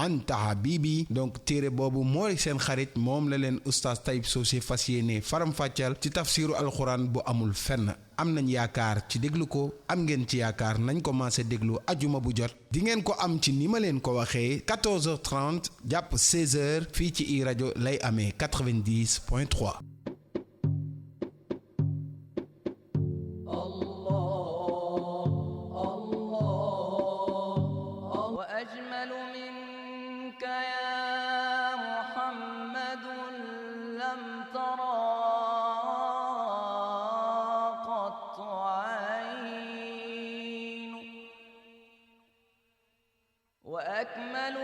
anta habibi donc téere boobu mooy seen xarit moom la leen oustaz Taib Socé fas yéene faram-fàccal ci tafsiru alxuraan bu amul fenn am nañ yaakaar ci déglu ko am ngeen ci yaakaar nañ commencé déglu ajuma bu jot di ngeen ko am ci ni ma leen ko waxee 14h30 jàpp 16h fii ci i rajo lay amee 90.3. وأكمل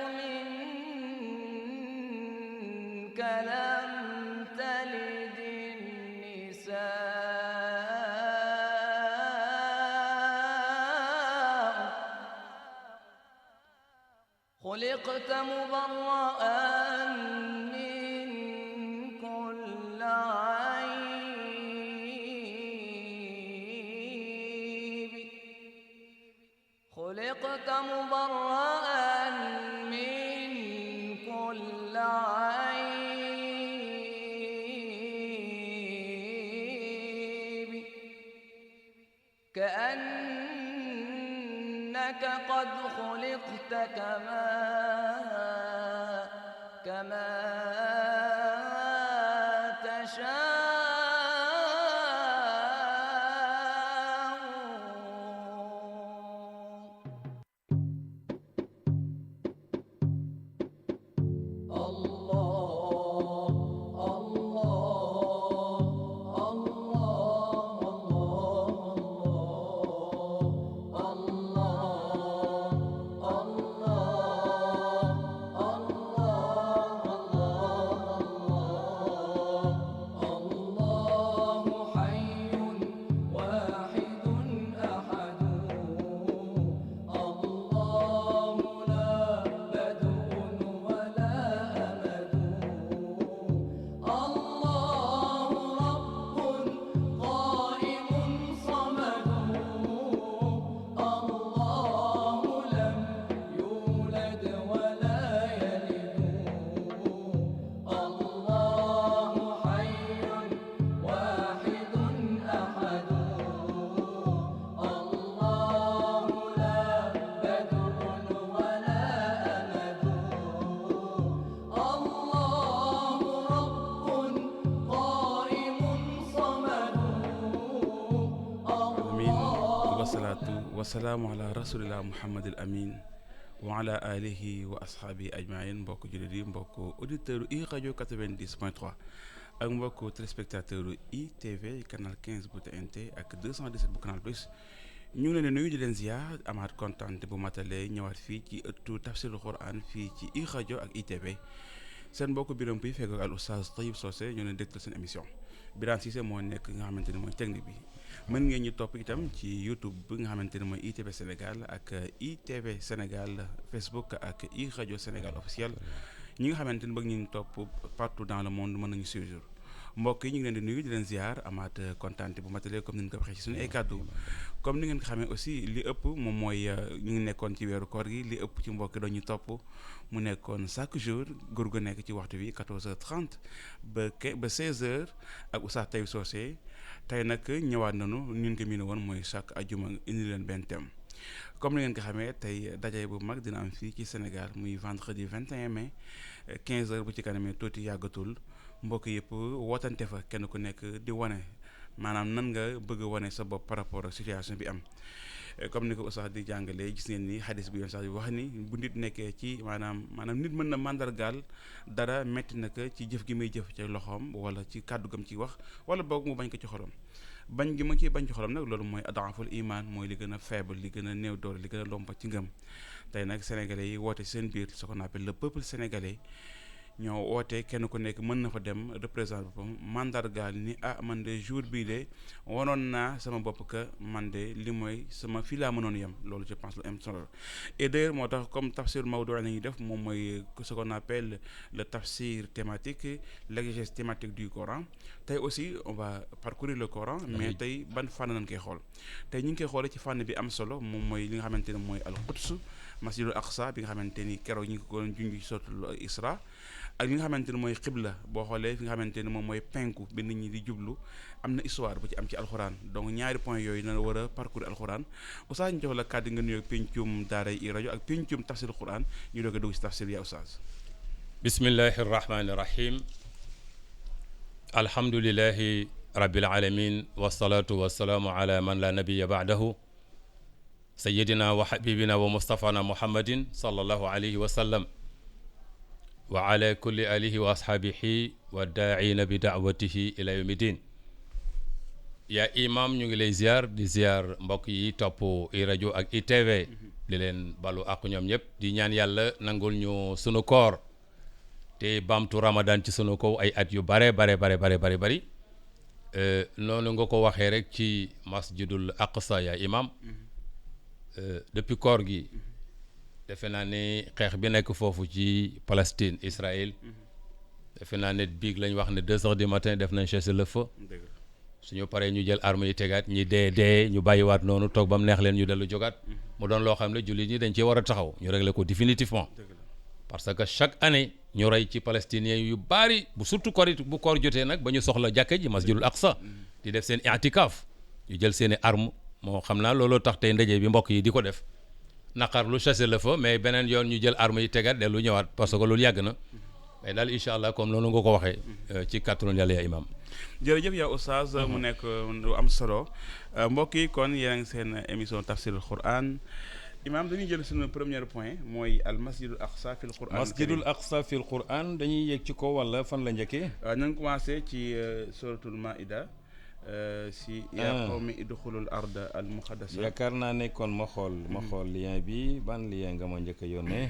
منك لم تلد النساء خلقت مبرأ من كل عيب خلقت مبرأ كأنك قد خلقت كما تشاء wasalaamu ala rasulillah muhammadil amin wa ala alihi wa ashaabi ajmain mbokk jullit yi mbokk auditeur i rajo 90.3 ak mbokk téléspectateur ITV canal 15 bu TNT ak 217 bu canal plus ñu ngi leen di nuyu di leen ziar amaat kontaan bu matalee ñëwaat fii ci ëttu tafsirul quran fii ci i rajo ak ITV seen mbokk Biram Puy fekk al oustaz Taib Socé ñoo leen dégtal seen émission Birane Cissé moo nekk nga xamante ni mooy technique bi mën ngeen ñu topp itam ci YouTube bi nga xamante ne mooy ITV Sénégal ak ITV Sénégal Facebook ak i rajo Sénégal officiel ñi nga xamante ni bëgg ñu topp partout dans le monde mën nañu suivre mbokk yi ñu ngi leen di nuyu di leen ziar amaat kontaante bu matalee comme ni ñu ko waxee ci suñu ay kàddu comme ni ngeen ko xamee aussi li ëpp moom mooy ñu ngi nekkoon ci weeru koor gi li ëpp ci mbokk dañu topp mu nekkoon chaque jour góor gu nekk ci waxtu bi 14h30 ba 16h ak Oustaz Taib Socé tey nag ñëwaat nañu ñun ko miin woon mooy chaque ajuma indi leen benn thème comme ni ngeen ko xamee tey daje bu mag dina am fii ci Sénégal muy vendredi 21 mai 15h bu ci kanamee tuuti yàggatul mbokk yëpp wootante fa kenn ku nekk di wane maanaam nan nga bëgg a wane sa bopp par rapport ak situation bi am comme ni ko Oustaz di jàngalee gis ngeen ni xadis bi yoon sax bi wax ni bu nit nekkee ci maanaam nit mën na mandargaal dara metti na ko ci jëf gi muy jëf ci loxoom wala ci kàddu gam ci wax wala boog mu bañ ko ci xolam bañ gi ma ciy bañ ci xolam nag loolu mooy adaaful iman mooy li gën a faible li gën a néew doole li gën a lompa ci ngëm tey nag sénégalais yi woote seen biir ce qu'on appelle le peuple sénégalais ñoo woote kenn ku nekk mën na fa dem représenter boppam mandargaal ni man de jour bii de wanoon naa sama bopp que man de li mooy sama fii laa mënoon yem loolu je pense lu am solo et d'ailleurs moo tax comme tafsir mawdu la ñuy def moom mooy ce qu'on appelle le tafsir thématique l'exégèse thématique du Coran tey aussi on va parcourir le Coran mais tey ban fànn nañ koy xool tey ñu ngi koy xoolee ci fànn bi am solo moom mooy li nga xamante ne mooy al-Quds masjidul aqsa bi nga xamante ni keroog ñu ngi ko doon junj suratul isra ak li nga xamante ni mooy xibla boo xoolee fi nga xamante ni moom mooy penku bi nit ñi di jublu am na histoire bu ci am ci alxuraan donc ñaari point yooyu na war a parcourir alxuraan oustaz ñu jox la kàddu nga nuyoo pencum daara i rajo ak pencum tafsir alxuraan ñu doog a dugg si tafsir ya oustaz. bismillahi rahmani rahim alhamdulillahi rabbil alamin wassalatu wassalaamu ala man la nabiya ba'dahu sayyidina wa habibina wa mustafana muhammadin sallallahu alayhi wa sallam wa ala kulli alihi wa ashaabihi wa daa'ina bi da'watihi ila yawmi din yaa imam ñu ngi lay ziar di ziar mbokk yi topp i rajo ak i tv di leen balu ak ñoom ñëpp di ñaan yàlla nangul ñu sunu koor te bamtu ramadan ci sunu kaw ay at yu bare bari noonu nga ko waxee rek ci masjidul aqsa yaa imam depuis koor gi defe naa ne xeex bi nekk foofu ci Palestine Israël defe naa ne biig lañ wax ne 2 heures du matin def nañ cessez-le-feu suñu paree ñu jël armes yi tegaat ñi dee ñu bàyyiwaat noonu toog ba mu neex leen ñu dellu jógaat mu doon loo xam ne jullit ñi dañ cee war a taxaw ñu régler ko définitivement parce que chaque année ñu rey ci palestiniens yu bari bu surtout bu koor jotee nag ba ñu soxla jàkka ji masjidul aqsa di def seen i'tikaaf ñu jël seen i arme moo xam naa looloo tax tey ndaje bi mbokk yi di ko def naqar lu cessez-le-feu mais beneen yoon ñu jël arme yi tegaat dellu ñëwaat parce que loolu yàgg na mais daal incha allah comme noonu nga ko waxee ci kàttanu yàlla ya imam jërëjëf yaa oustaz mu nekk lu am solo mbokk yi kon yéen a ngi seen émission tafsirul quran imam dañuy jël suñu premier point mooy al masjidul aqsa fil quran masjidul aqsa fil quran dañuy yéeg ci ko wala fan la njëkkee nañ commencé ci suratul maida si yaa qawmi idxulul arda al muqaddasa yaakaar naa ne kon ma xool lien bi ban lien nga ma njëkk a yónnee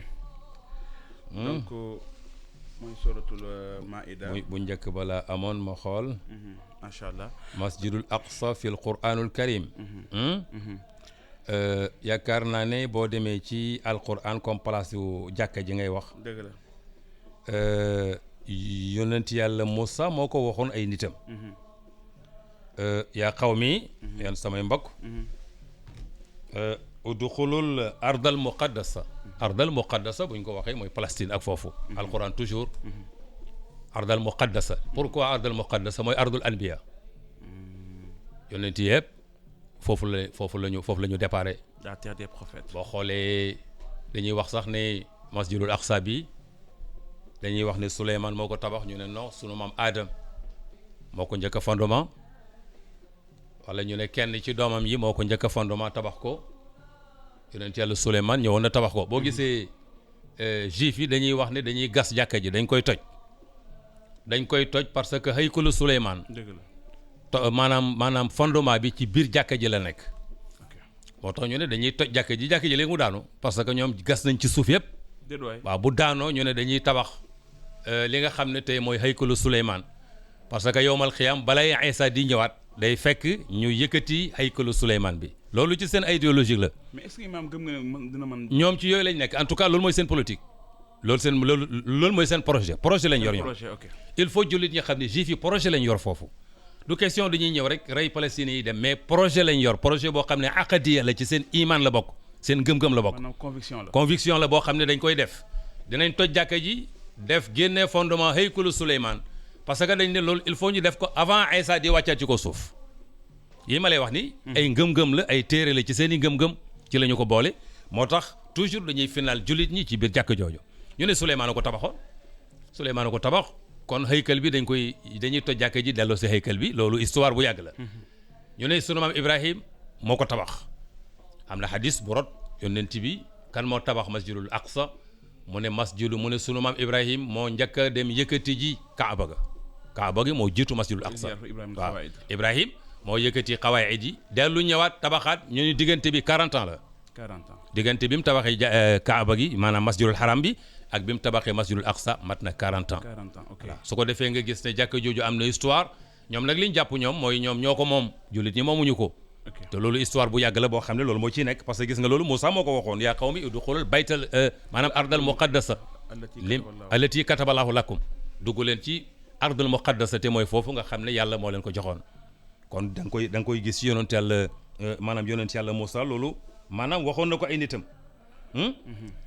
donc mooy suratul maida muy bu njëkk bala amoon ma xool macha allah masjidul aqsa fil quranul karim yaakaar naa ne boo demee ci alquran comme place yu jàkka ji ngay wax dëgg la yonent yàlla Moussa moo ko waxoon ay nitam yaa qawmi yan samay mbokk udxulul ardal muqaddasa buñ ko waxee mooy Palestine ak foofu alquran toujours ardal muqaddasa pourquoi ardal muqaddasa mooy ardul anbiya yonent yëpp foofu la ñu déparé la terre des prophètes boo xoolee dañuy wax sax ne masjidul aqsa bi dañuy wax ne Souleymane moo ko tabax ñu ne non sunu maam Adam moo ko njëkk a fondement wala ñu ne kenn ci doomam yi moo ko njëkk a fondement tabax ko yonent yàlla Souleymane ñëwoon na tabax ko boo gisee juif yi dañuy wax ne dañuy gas jàkka ji dañ koy toj parce que haykulu Souleymane dëgg la maanaam fondement bi ci biir jàkka ji la nekk moo tax ñu ne dañuy toj jàkka ji léegi mu daanu parce que ñoom gas nañ ci suuf yëpp waaw bu daanoo ñu ne dañuy tabax li nga xam ne tey mooy haykulu Souleymane parce que yowmal xiyaam balay Isa di ñëwaat day fekk ñu yëkkati haykulu Souleymane bi loolu ci seen idéologique la mais est-ce que imam gëm nga ne dina mën ñoom ci yooyu lañ nekk en tout cas loolu mooy seen politique loolu mooy seen projet lañ yor ñoom il faut jullit ñi xam ne juif yi projet lañ yor foofu du question dañuy ñëw rek rey palestiniens yi dem mais projet lañ yor projet boo xam ne aqadiya la ci seen iman la bokk seen gëm-gëm la bokk conviction la boo xam ne dañ koy def dinañ toj jàkka ji def génne fondement haykulu Souleymane parce que dañ ne loolu il faut ñu def ko avant Isa di wàccaat ci ko suuf yi ma lay wax ni ay ngëm-ngëm la ay téere la ci seen i ngëm-ngëm ci la ñu ko boole moo tax toujours dañuy final jullit ñi ci biir jàkk jooju ñu ne Souleymane ko tabax kon haykal bi dañuy toj jàkk ji delloo si haykal bi loolu histoire bu yàgg la ñu ne sunu maam Ibrahim moo ko tabax am na xadis bu rot yonent bi kan moo tabax masjidul aqsa mu ne sunu maam Ibrahim moo njëkk a dem yëkkati ji kaaba gi moo jiitu masjidul aqsa waaw Ibrahim moo yëkkati xawaayid ji dellu ñëwaat tabaxaat ñu ni diggante bi 40 ans la diggante bi mu tabaxee kaaba gi maanaam masjidul haram bi ak bi mu tabaxee masjidul aqsa mat na 40 ans voilà su ko defee nga gis ne jàkk jooju am na histoire ñoom nag li ñu jàpp ñoom mooy ñoom ñoo ko moom jullit ñi moomuñu ko te loolu histoire bu yàgg la boo xam ne loolu moo ciy nekk parce que gis nga loolu Moussa moo ko waxoon yaa qawmi udxulul baytal maanaam ardal muqaddasa allati kataballahu lakum dugg leen ci ardal muqaddasa te mooy foofu nga xam ne yàlla moo leen ko joxoon kon da nga koy gis ci yonent yàlla Moussa loolu maanaam waxoon na ko ay nitam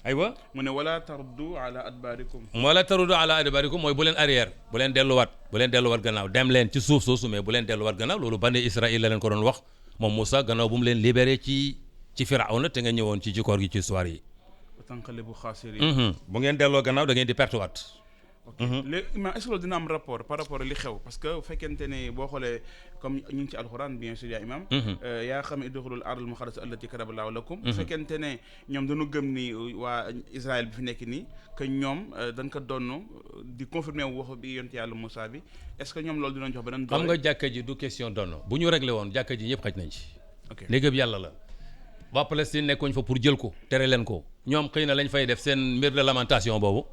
aywa mu ne wala taruddu ala adbarikum. wala tarudu ala adbarikum mooy bu leen arrière bu leen delluwaat gannaaw dem leen ci suuf soosu mais bu leen delluwaat gannaaw loolu bani Israël la leen ko doon wax moom Moussa gannaaw bu mu leen libéré ci Firawna te nga ñëwoon ci jikoor gi ci histoire yi. tanqalibu xaasiriin. bu ngeen delloo gannaaw da ngeen di perte waat. ok léegi Imaam est-ce que loolu dina am rapport par rapport li xew parce que bu fekkente ne boo xoolee comme ñu ngi ci alxuraan bien sûr yaa Imaam. yaa xam idxulul ardal muqaddasata allati kataba Allaahu lakum. bu fekkente ne ñoom dañu gëm ni waa Israël bi fi nekk nii que ñoom dañ ko donn di confirmer wu wax bi yonent yàlla Moussa bi est-ce que ñoom loolu dinañ jox beneen doole. xam nga jàkka ji du question donn bu ñu réglé woon jàkka ji ñëpp xaj nañ ci. ok néegam yàlla la. waa Palestine nekkuñ fa pour jël ko tere leen ko ñoom xëy na lañ fay def seen mbir de lamentation boobu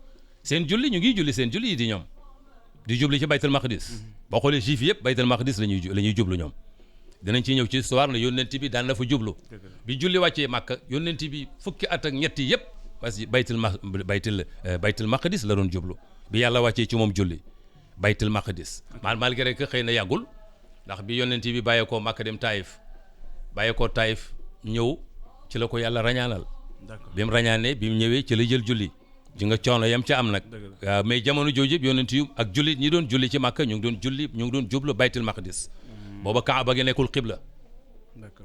seen julli ñu ngi julli seen julli yi di ñoom di jubli ci baytul maqdis boo xoolee juif yëpp baytul maqdis la ñuy jublu ñoom dinañ ci ñëw ci histoire ne yónnent bi daan na fa jublu bi julli wàccee Màkka yónnent bi fukki at ak ñetti yëpp parce que baytul maqdis la doon jublu bi yàlla wàccee ci moom julli baytul maqdis malgré que xëy na yàggul ndax bi yónnent bi bàyyeekoo Màkka dem Taïf ñëw ci la ko yàlla rañaanal bi mu rañaanee bi mu ñëwee ci la jël julli ji nga coono yam ca am nag waaw mais jamono jooju yëpp yonent yu ak julli ñi doon julli ci Màkka ñu ngi doon jublu baytul maqdis booba Kaaba gi nekkul xibla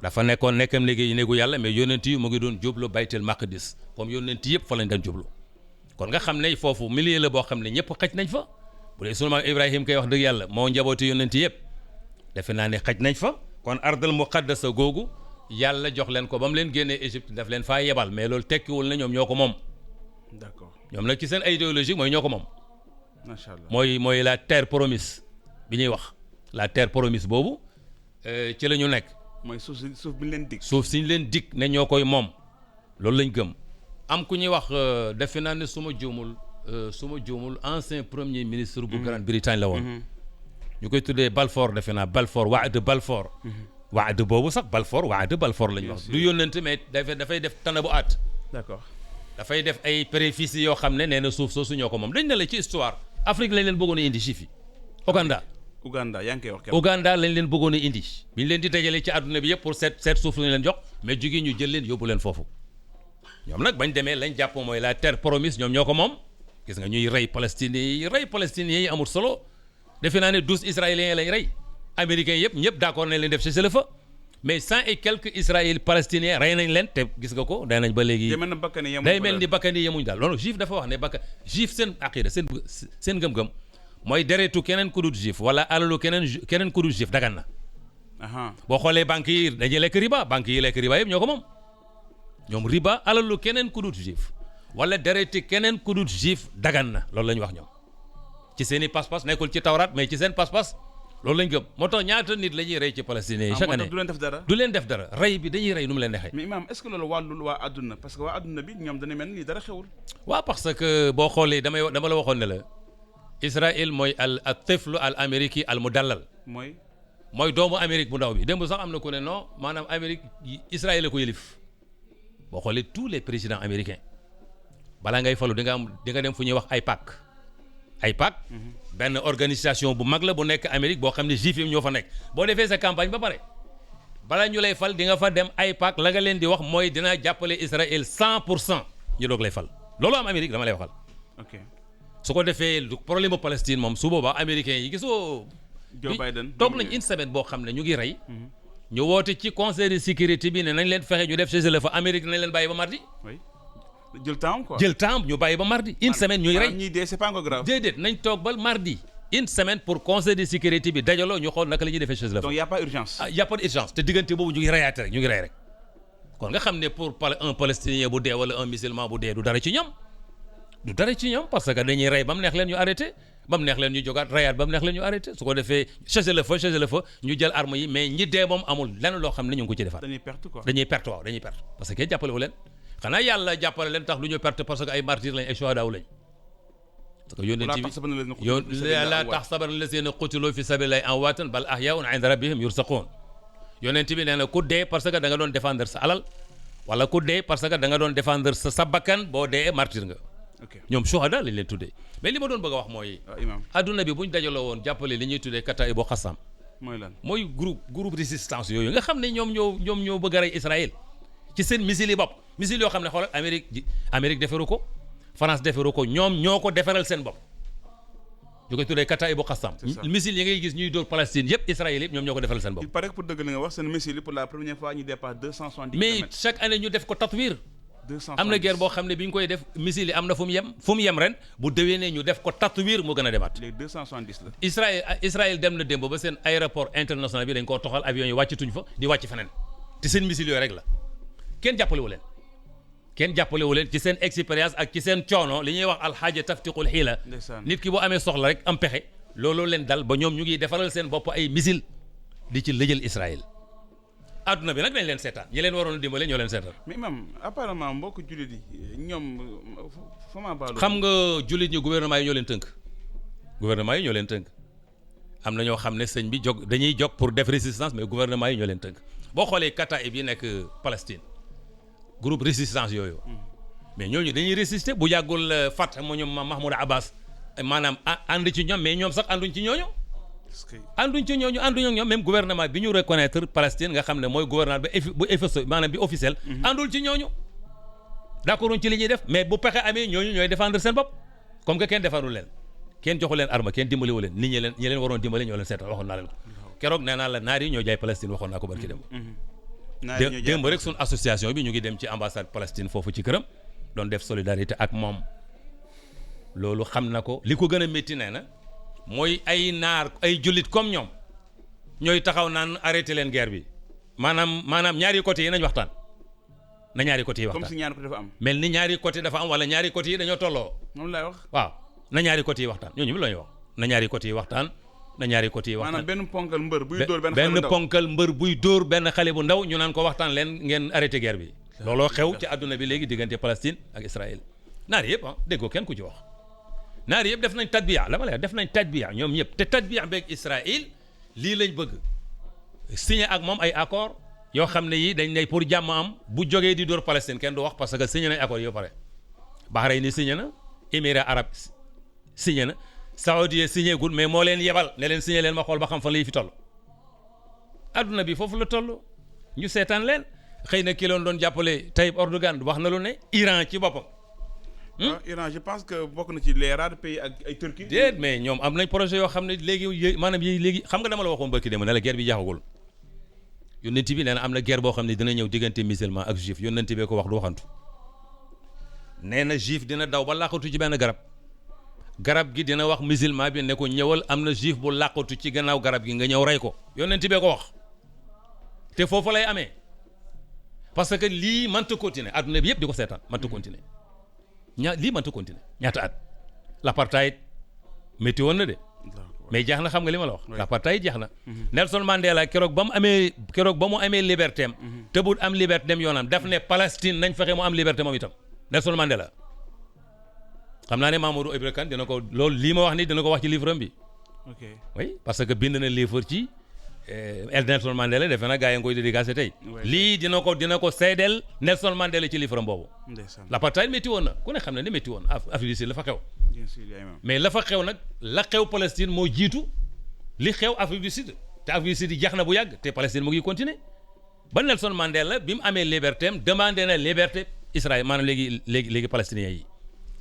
dafa nekkoon nekkam léegi néegu yàlla mais yonent yi mu ngi doon jublu baytul maqdis comme yonent yëpp fa lañ daan jublu kon nga xam ne foofu milieu la boo xam ne ñëpp xaj nañ fa bu dee sunu maam Ibrahim koy wax dëgg yàlla moo njabooti yonent yëpp defe naa ne xaj nañ fa kon ardal muqaddasa googu yàlla jox leen ko ba mu leen génnee Égypte daf leen faa yebal mais loolu tekkiwul na ñoom ñoo ko moom. d'accord ñoom nag ci seen idéologie mooy ñoo ko moom. macha allah mooy la terre promise bi ñuy wax la terre promise boobu ci la ñu nekk. mooy suuf bi ñu leen dig. suuf si ñu leen dig ne ñoo koy moom loolu lañ gëm am ku ñuy wax defe naa ne su ma juumul ancien premier ministre bu Grande-Bretagne la woon. ñu koy tuddee Balfour defe naa Balfour Wa'd Balfour. Wa'd boobu sax Balfour lañ wax. du yónnante mais dafay def tana bu at. d'accord dafay def ay préfices yoo xam ne nee na suuf soosu ñoo ko moom dañ ne la ci histoire Afrique lañ leen bëggoon a indi chiffres yi. Ouganda yaa ngi koy wax. Ouganda lañ leen bëggoon a indi bi ñu leen di dajale ci àdduna bi yëpp pour seet suuf lañ leen jox mais jóge ñu jël leen yóbbu leen foofu ñoom nag bañ demee lañ jàpp mooy la terre promise ñoom ñoo ko moom gis nga ñuy rey palestiniens yi amul solo defe naa ne 12 israéliens lañ rey américains yëpp ñëpp d'accord nañ leen def cessez-le-feu mais 100 et quelques israéliens palestiniens rey nañ leen te gis nga ko day nañ ba léegi. day mel ni bakkan yi yemuñ daal loolu juif dafa wax ne juif seen aqida seen ngëm-ngëm mooy deretu keneen ku dul juif wala alalu keneen ku dul juif dagan na. boo xoolee banques yi dañuy lekk riba yëpp ñoo ko moom ñoom riba alalu keneen ku dul juif wala dereti keneen ku dul juif dagan na loolu la ñu wax ñoom ci seen i pas-pas nekkul ci tawraat mais ci seen pas-pas. loolu lañ gëm moo tax ñaata nit la ñuy rey ci palestiniens yi chaque année du leen def dara rey bi dañuy rey nu mu leen neexee. mais Imaam est-ce que loolu wàllul waa àdduna parce que waa àdduna bi ñoom dañu mel ni dara xewul. waaw parce que boo xoolee dama la waxoon ne la Israël mooy al tiflu al amérique al mudallal. mooy doomu Amérique bu ndaw bi démb sax am na ku ne non maanaam Amérique Israël la ko yëlif boo xoolee tous les présidents américains balaa ngay falu di nga dem fu ñuy wax AIPAC. benn organisation bu mag la bu nekk Amérique boo xam ne juif yi ñoo fa nekk boo defee sa campagne ba pare balaa ñu lay fal di nga fa dem AIPAC la nga leen di wax mooy dina jàppale Israël 100% ñu doog lay fal loolu am Amérique dama lay waxal. ok su ko defee problème bu Palestine moom su boobaa américains yi gisoo. Joe Biden toog nañ une semaine boo xam ne ñu ngi rey. ñu woote ci conseil de sécurité bi ne nañ leen fexe ñu def cessez-le-feu Amérique nañ leen bàyyi ba mardi. jël temps ñu bàyyi ba mardi une semaine ñuy rey ñii dee c'est pas encore grave. déedéet nañ toog ba mardi une semaine pour conseil de sécurité bi dajaloo ñu xool naka la ñuy defee cessez-le-feu. donc y a pas urgence. y a pas d'urgence te diggante boobu ñu ngi reyaate rek ñu ngi rey rek kon nga xam ne pour un palestinien bu dee wala un musulman bu dee du dara ci ñoom parce que dañuy rey ba mu neex leen ñu arrêté ba mu neex leen ñu jógaat reyaat ba mu neex leen ñu arrêté su ko defee cessez-le-feu ñu jël armes yi mais ñi dee moom amul lenn loo xam ne ñu ngi ko ci defaat. dañuy perte parce que jàppale wu leen xanaa yàlla jàppale leen tax lu ñu perte parce que ay martyrs lañ ay shuhadaa lañ parce que yónnent bi laa taxsabanna llaziina qutiluu fi sabiilillaahi amwaatan bal ahyaa'un 'inda rabbihim yurzaquun yónnent bi nee na ku dee parce que da nga doon défendre sa alal wala ku dee parce que da nga doon défendre sa bakkan boo dee martyr nga ñoom shuhadaa lañ leen tuddee mais li ma doon bëgg a wax mooy adduna bi buñ dajaloo woon jàppale li ñuy tuddee Kataa'ibu Qassam mooy groupe résistance yooyu nga xam ne ñoom ñoo bëgg a rey Israël ci seen missile yi bopp missile yoo xam ne xoolal Amérique defaru ko France defaru ko ñoom ñoo ko defaral seen bopp ñu koy tuddee Kataïbu Qassam missile yi ngay gis ñuy dóor Palestine yëpp Israël yëpp ñoom ñoo ko defaral seen bopp. il paraît que pour dëgg la nga wax seen missile yi pour la première fois ñu dépasse 270 mais kilomètres. chaque année ñu def ko tatwir 270 am na guerre boo xam ne bi ñu koy def missile yi am na fu mu yem ren bu déwénee ñu def ko tatwir mu gën a demaat. léegi 270 la. Israël dem na démb ba seen aéroport international bi dañ koo toxal avion yi wàccatuñ fa di wàcc feneen te seen missile yooyu rek la kenn jàppale wu leen ci seen expérience ak ci seen coono li ñuy wax alxaaja taftiqul xiila nit ki boo amee soxla rek am pexe loolu leen dal ba ñoom ñu ngi defaral seen bopp ay missile di ci lëjal Israël adduna bi nag dañ leen seetaan ñi leen waroon a dimbale ñoo leen seetaan. mais imam apparemment mbokk jullit yi ñoom fama baalu. xam nga jullit ñi gouvernement yi ñoo leen tënk am na ñoo xam ne sëñ bi dañuy jóg pour def résistance mais gouvernement yi ñoo leen tënk boo xoolee Kataïb yi nekk Palestine groupe résistance yooyu mais ñooñu dañuy résister bu yàggul Fatah mu ñoom Mahmoud Abbas maanaam ànd ci ñoom mais ñoom sax ànduñ ci ñooñu. ànduñ ak ñoom même gouvernement bi ñu reconnaître Palestine nga xam ne mooy gouvernement bu FSO maanaam bi officiel. àndul ci ñooñu d'accorduñ ci li ñuy def mais bu pexe amee ñooñu ñooy défendre seen bopp comme que kenn defarul leen kenn joxu leen arme kenn dimbaliwu leen nit ñi leen waroon dimbali ñoo leen seetal waxoon naa leen ko keroog nee naa la naar yi ñoo jaay Palestine waxoon naa ko barki dem. démb rek suñu association bi ñu ngi dem ci ambassade Palestine foofu ci këram doon def solidarité ak moom loolu xam na ko li ko gën a métti nee na mooy ay naar ay jullit comme ñoom ñooy taxaw naan arrêté leen guerre bi maanaam ñaari côté yi nañ waxtaan na ñaari côté yi waxtaan comme si ñaari côté dafa am. mel ni ñaari côté dafa am wala ñaari côté yi dañoo tolloo. moom laay wax. waaw na ñaari côté yi waxtaan ñooñu la ñuy wax na ñaari côté yi waxtaan. maanaam benn ponkal mbër buy dóor benn xale bu ndaw ñu naan ko waxtaan leen ngeen arrêté guerre bi. looloo xew ci àdduna bi léegi diggante Palestine ak Israël naar yëpp déggoo kenn ku ci wax. naar yëpp def nañ tadbiya la ma lay def nañ tadbiya ñoom ñëpp te tadbiya beeg Israël lii lañ bëgg signé ak moom ay accord yoo xam ne yi dañ ne pour jàmm am bu jógee di dóor Palestine kenn du wax parce que signé nañ accord yoo pare Bahreïn signé na Émirats arabes signé na Saoudi signé gul mais moo leen yebal ne leen signé leen ma xool ba xam fan lay fi toll adduna bi foofu la toll ñu seetaan leen xëy na ki loon doon jàppale Tayyip Erdogan wax na lu ne Iran ci boppam. Iran je pense que bokk na ci les rares pays ak ay Turquie. déet mais ñoom am nañ projet yoo xam ne léegi maanaam léegi xam nga dama la waxoon barki dem ne la guerre bi jeexagul yónnent bi nee na am na guerre boo xam ne dina ñëw diggante musulman ak juif yónnent bee ko wax du waxantu nee na juif dina daw ba làqatu ci benn garab gi dina wax musulman bi ne ko ñëwal am na juif bu làqatu ci gannaaw garab gi nga ñëw rey ko yónnent bee ko wax te foofu lay amee parce que lii mënta continuer adduna bi yëpp di ko seetaan mënta continuer lii mënta continuer ñaata at l'apartheid métti woon na de mais jeex na xam nga li ma la wax l'apartheid jeex na Nelson Mandela keroog ba mu amee liberté am te bu am liberté dem yoonam daf ne Palestine nañ fexe mu am liberté moom itam Nelson Mandela xam naa ne Mamadou Ibra Kane dina ko loolu lii ma wax ni dina ko wax ci livre am bi oui parce que bind na livre ci Nelson Mandela defe na gaa yi nga koy dédicacé tey lii dina ko seedeel Nelson Mandela ci livre am boobu l'apartheid métti woon na ku ne xam ne métti woon Afrique du Sud la fa xew mais la fa xew nag la xew Palestine moo jiitu li xew Afrique du Sud te Afrique du Sud yi jeex na bu yàgg te Palestine mu ngi continuer ba Nelson Mandela bi mu amee liberté am demandé na liberté Israël maanaam léegi palestiniens yi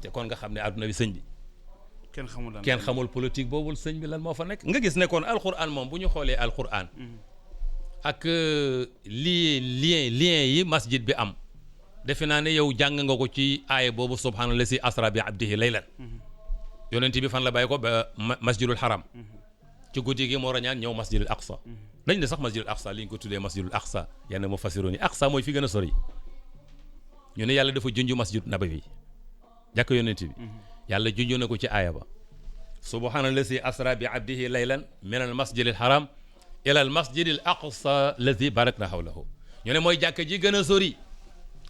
te kon nga xam ne adduna bi sëñ bi kenn xamul politique boobu sëñ bi lan moo fa nekk nga gis ne kon alquran moom bu ñu xoolee alquran ak lien yi masjid bi am defe naa ne yow jàng nga ko ci aaya boobu subhaanallah si asra bi abdihi laylan yonent bi fan la bàyyi ko ba masjidul haram ci guddi gi moo rañaan ñëw masjidul aqsa dañ ne sax masjidul aqsa li ñu ko tuddee masjidul aqsa yenn mu fassiroon yi aqsa mooy fi gën a sori ñu ne yàlla dafa junj masjid nabawi jàkk yonent bi yàlla junj na ko ci aaya ba subhaanallazi asra bi abdihi laylan min al masjidil haram ila al masjidil aqsa lazi barakna hawlahu ñu ne mooy jàkk ji gën a sori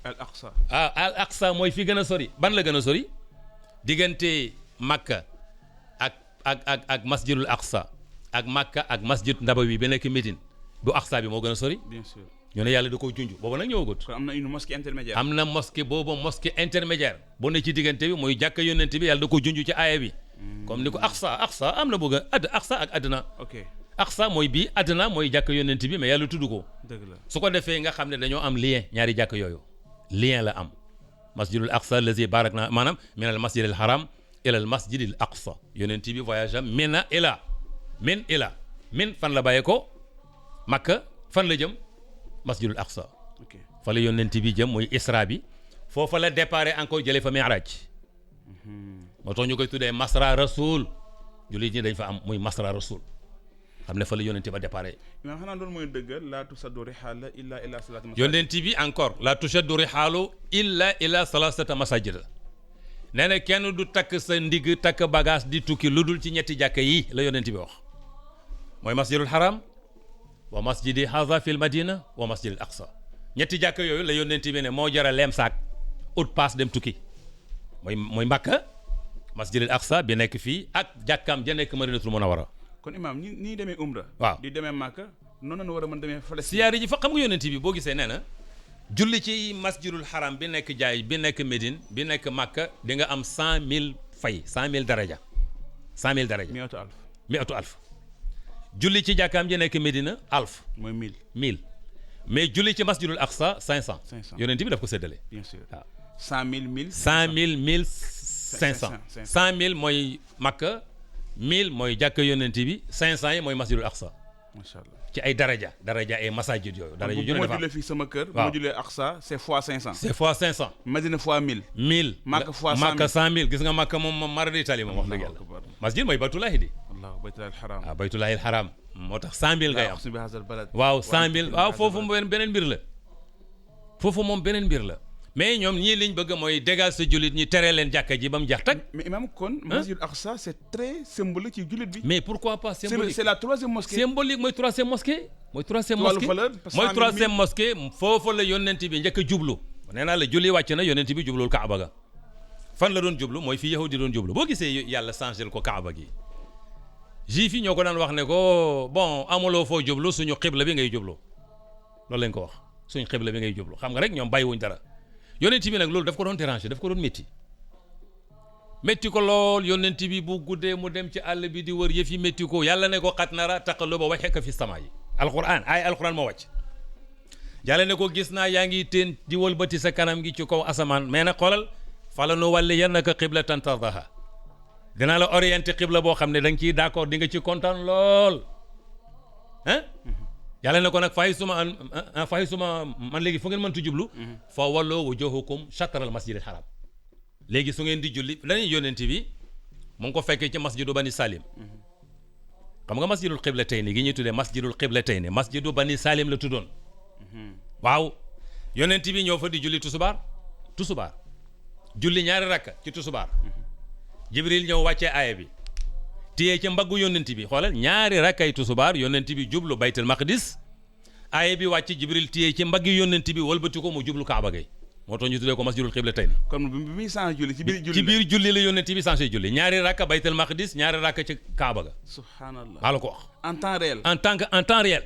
al aqsa al aqsa mooy fi gën a sori ban la gën a sori diggante makka ak masjidul aqsa ak makka ak masjid nabawi bi nekk Médine bu aqsa bi moo gën a sori bien sûr ñu ne yàlla da koo junj boobu nag ñëwagut am na une mosquée intermédiaire am na mosquée boobu mosquée intermédiaire bu ne ci diggante bi mooy jàkka yónnent bi yàlla da ko junj ci aaya bi comme ni ko aqsa am na bëgg a aqsa ak adna aqsa mooy bii adna mooy jàkka yónnent bi mais yàlla tudd ko dëgg la su ko defee nga xam ne dañoo am lien ñaari jàkk yooyu lien la am masjidul aqsa allazi barakna maanaam min al masjidil haram ila al masjidil aqsa yonent bi voyage am min fan la bàyyee ko Makka fan la jëm masjidul aqsa fa la yonent bi jëm mooy isra bi foofa la déparé encore jëlee fa mi'raj moo tax ñu koy tuddee masra rasul jullit ñi dañ fa am muy masra rasul xam ne fa la yonent ba déparé. mais xanaa loolu mooy dëgg laa tusaddu rihaala illa ila salaati masajid. yonent bi encore laa tusaddu rihaalu illa ila salasata masajid nee na kenn du takk sa ndigg takk bagage di tukki lu dul ci ñetti jàkka yi la yonent bi wax mooy masjidul haram wa masjidi haza fil madina wa masjidil aqsa ñetti jàkka yooyu la yonent bi ne moo jara leem saak ut paas dem tukki mooy Makka masjidil aqsa bi nekk fii ak jàkkaam ja nekk madinatul munawwara. kon imaam ñi demee umra. waaw di demee Makka noonu la war a mën demee Palestine. siyaare ji fa xam nga yonent bi boo gisee nee na julli ci masjidul haram bi nekk jaay bi nekk Médine bi nekk Makka di nga am 100,000 fay 100,000 daraja 100,000 daraja. mi'atu alf julli ci jàkkaam ji nekk Médina alf. mooy 1000 mais julli ci masjidul aqsa 500. yonent bi daf ko séddale. bien sûr waaw 100,000 500 100,000 mooy Makka 1000 mooy jàkka yonent bi 500 yi mooy masjidul aqsa. macha allah ci ay daraja ay masajid yooyu. daraja yu ne bu dafa ma jullee fii sama kër. waaw bu ma jullee aqsa c'est fois 500. c'est fois 500. Madina fois 1000. 1000 Makka fois 100,000 Makka 100,000 gis nga Makka moom mara di tali moom wax dëgg yàlla. masjid mooy baytullahi di. wallaahi baytullahil haram. waaw baytullahil haram moo tax 100,000 ngay am. aqsim bi hazal balad. waaw 100,000 waaw foofu beneen mbir la. foofu moom beneen mbir la mais ñoom ñii liñ bëgg mooy dégal sa jullit ñi tere leen jàkka ji ba mu jax tag. mais imam kon. masjid aqsa c'est très symbolique ci jullit bi. mais pourquoi pas symbolique c'est la troisième mosquée. symbolique mooy troisième mosquée. mooy troisième ci wàllu mosquée valeur, mooy troisième mosquée foofu la yonent bi njëkk a jublu. nee naa la julli wàcc na yonent bi jublul Kaaba ga fan la doon jublu mooy fii yahudi doon jublu boo gisee yàlla changé ko Kaaba gi. juif yi ñoo ko daan wax ne ko bon amuloo foo jublu suñu xibla bi ngay jublu loolu lañ ko wax suñu xibla bi ngay jublu xam nga rek ñoom bàyyiwuñ dara yonent bi nag loolu daf ko doon déranger daf ko doon métti ko lool yonent bi bu guddee mu dem ci àll bi di wër yëf yi métti ko yàlla ne ko xat nara taqalluba wajhika fi samaa yi alquran ay alquran moo wàcc yàlla ne ko gis naa yaa ngi teen di wëlbati sa kanam gi ci kaw asamaan mais nag xoolal fala nu walliyannaka qiblatan tardaha dinaa la orienté xibla boo xam ne da nga ciy d'accord di nga ci kontaan lool ah yàlla ne ko nag fay suma man léegi fu ngeen mëntu jublu fa walloo wujuhakum shatral masjidil haram léegi su ngeen di julli dañuy yonent bi mu ngi ko fekkee ci masjidu bani salim xam nga masjidul qiblatayni gi ñuy tuddee masjidul qiblatayni masjidu bani salim la tuddoon waaw yonent bi ñëw fa di julli tusubaar julli ñaari rakka ci tusubaar jibril ñëw wàccee aaya bi téye ca mbaggu yonent bi xoolal ñaari rakkay tusubaar yonent bi jublu baytul maqdis aaya bi wàcc jibril téye ci mbaggi yonent bi wëlbati ko mu jublu kaaba gay moo tax ñu tuddee ko masjidul qiblatayni kon bi muy changé julli ci biir julli ci biir julli la yonent bi changé julli ñaari rakka baytul maqdis ñaari rakka ci kaaba ga subhanallah maa la ko wax en temps réel en temps réel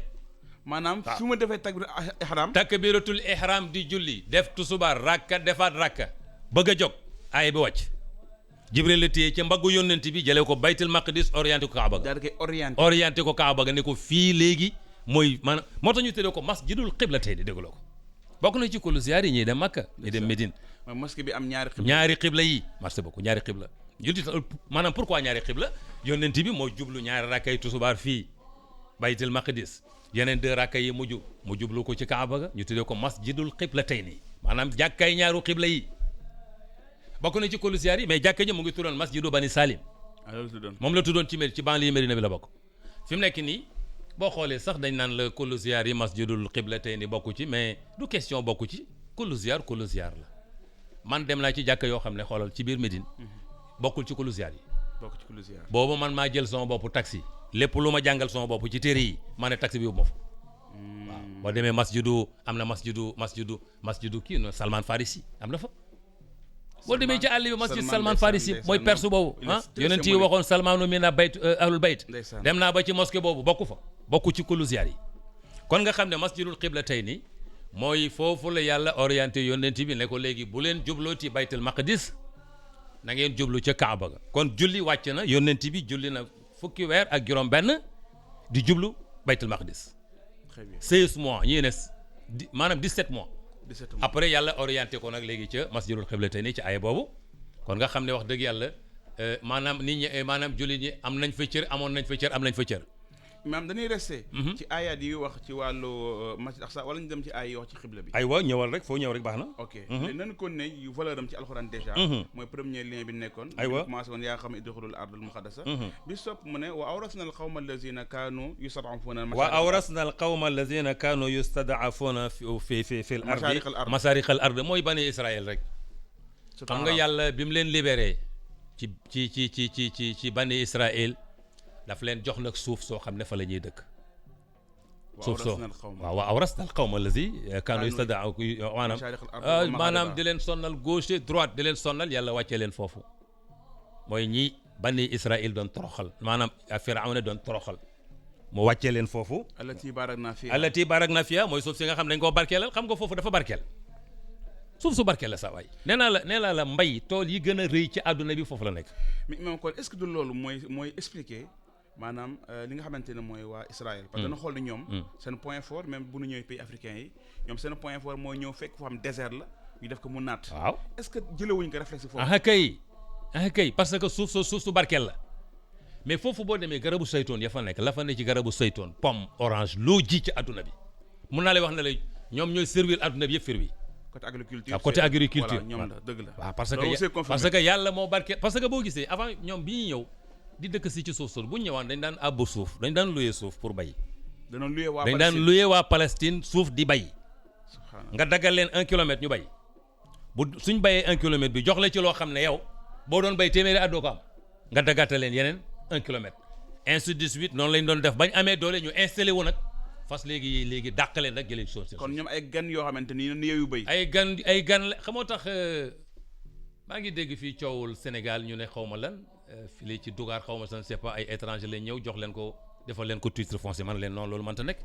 maanaam fi mu defee takbiratul ihram takbiratul ihram di julli def tusubaar rakka defaat rakka bëgg a jóg aaya bi wàcc jibril la téye ca mbaggu yónnent bi jëlee ko baytul maqdis orienté ko kaaba ga daal di koy orienté ko kaaba ga ne ko fii léegi mooy maanaam moo tax ñu tuddee ko masjidul qiblatayni dégguloo ko bokk na ci kullu ziyaar yi ñuy dem Makka ñuy dem Médine mooy mosquée bi am ñaari xibla yi merci beaucoup ñaari xibla jullit maanaam pourquoi ñaari xibla yónnent bi moo jublu ñaari rakkay tusubaar fii baytul maqdis yeneen deux rakka yi mu jublu ko ci kaaba ga ñu tuddee ko masjidul qiblatayni maanaam jàkkaay ñaaru xibla yi bokk na ci kullu ziyaar yi mais jàkka ji mu ngi tuddoon masjidu bani salim moom la tuddoon ci banlieue Médina bi la bokk fi mu nekk nii boo xoolee sax dañ naan la kullu ziyaar yi masjidul qiblatayni bokku ci mais du question bokku ci kullu ziyaar la man dem naa ci jàkka yoo xam ne xoolal ci biir Médine bokkul ci kullu ziyaar yi boobu man maa jël sama bopp taxi lépp lu ma jàngal sama bopp ci téere yi maa ne taxi bi yóbbu ma fa waaw boo demee masjidu kii no Salman Farisi am na fa boo demee ci àll bi masjid Salman Farisi mooy perse boobu yonent yi waxoon salmaanu mina bayt ahlul bayt dem naa ba ci mosquée boobu bokku ci kullu ziyaar yi kon nga xam ne masjidul qiblatayni mooy foofu la yàlla orienté yonent bi ne ko léegi bu leen jubloo ci baytul maqdis na ngeen jublu ca Kaaba ga kon julli wàcc na yonent bi julli na fukki weer ak juróom benn di jublu baytul maqdis 16 mois ñii ne maanaam 17 mois après yàlla orienté ko nag léegi ca masjidul xiblatayni ci aaya boobu kon nga xam ne wax dëgg yàlla maanaam nit ñi maanaam jullit ñi am nañ fa cër amoon nañ fa cër am nañ fa cër. maanaam dañuy resté. ci aayaat yi wax ci wàllu masjid aqsa wala ñu dem ci aaya yi wax ci xibla bi. aywa ñëwal rek foo ñëw rek baax na. ok léegi nañu ko ne yu valeur am ci alxuraan déjà. mooy premier lien bi nekkoon. aywa commencé woon yaa xam ne idxulul ardal muqaddasa. bi sopp mu ne wa awrasna al qawma allazina kaanu yustad'afuna. wa awrasna al qawma allazina kaanu yustad'afuna fi al ardi masariq al ard mooy bani Israël rek. xam nga yàlla bi mu leen libéré ci bani Israël daf leen jox nag suuf soo xam ne fa la ñuy dëkk. suuf soo waaw wa awrasna al qawma allazi kaanu yustad'afuna maanaam di leen sonnal gauche droite di leen sonnal yàlla wàccee leen foofu mooy ñi bani Israël doon toroxal maanaam Firawna doon toroxal mu wàccee leen foofu. allati barakna fiha mooy suuf si nga xam ne dañ koo barkeelal xam nga foofu dafa barkeel suuf su barkeel la saa waay nee naa la mbay tool yi gën a rëy ci àdduna bi foofu la nekk. mais imam kon est-ce que du loolu mooy expliquer maanaam li nga xamante ne mooy waa Israël. parce que dana xool ne ñoom. seen point fort même bu ñu ñëwee pays africains yi ñoom seen point fort mooy ñëw fekk foo xam désert la ñu def ko mu naat. waaw est-ce que jëlewuñ ko réflexe foofu. kay parce que suuf su barkeel la mais foofu boo demee garabu saytoon ya fa nekk la fa ne ci garabu saytoon pomme orange loo ji ci àdduna bi mun naa lay wax ne la ñoom ñooy servir àdduna bi yëpp fir wi. côté agriculture ñoom la dëgg la. waaw parce que yàlla moo barkeel parce que boo gisee avant ñoom bi ñuy ñëw di dëkk si ci suuf soosu bu ñu ñëwaan dañ daan àbb suuf dañ daan luyee suuf pour bay. dañ daan luyee waa Palestine suuf di bay. nga daggal leen 1 kilomètre ñu bay bu suñ bayee 1 kilomètre bi jox la ci loo xam ne yow boo doon bay téeméeri at doo ko am nga daggata leen yeneen 1 kilomètre. ainsi de suite noonu lañ doon def bañ amee doole ñu installé wu nag fas léegi dàq leen nag jëlee suuf si. kon ñoom ay gan yoo xamante ni yooyu bay. ay gan la xamoo tax maa ngi dégg fii coowul Sénégal ñu ne xaw ma lan fii ci Dougar xaw ma san c'est pas ay étranger lañ ñëw jox leen ko defal leen ko titre foncier man leen noonu loolu mënta nekk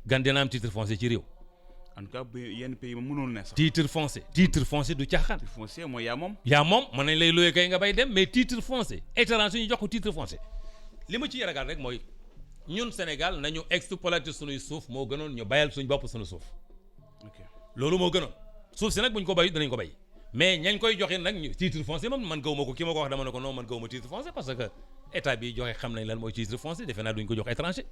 gan dina am titre foncier ci réew. en tout cas yenn pays moom mënul ne sax. titre foncier du caaxaan. titre foncier mooy yaa moom. mën nañ lay looyee kay nga bay dem mais titre foncier étranger ñu jox ko titre foncier li ma ciy ragal rek mooy ñun Sénégal nañu exploiter suñuy suuf moo gënoon ñu bayal suñ bopp suñu suuf. ok loolu moo gënoon suuf si nag buñ ko bay danañ ko bay mais ñañ koy joxe nag ñu titre foncier moom man gaw ma ko ki ma ko wax dama ne ko non man gaw ma titre foncier parce que état bi joxe xam nañ lan mooy titre foncier defe naa duñ ko jox étranger.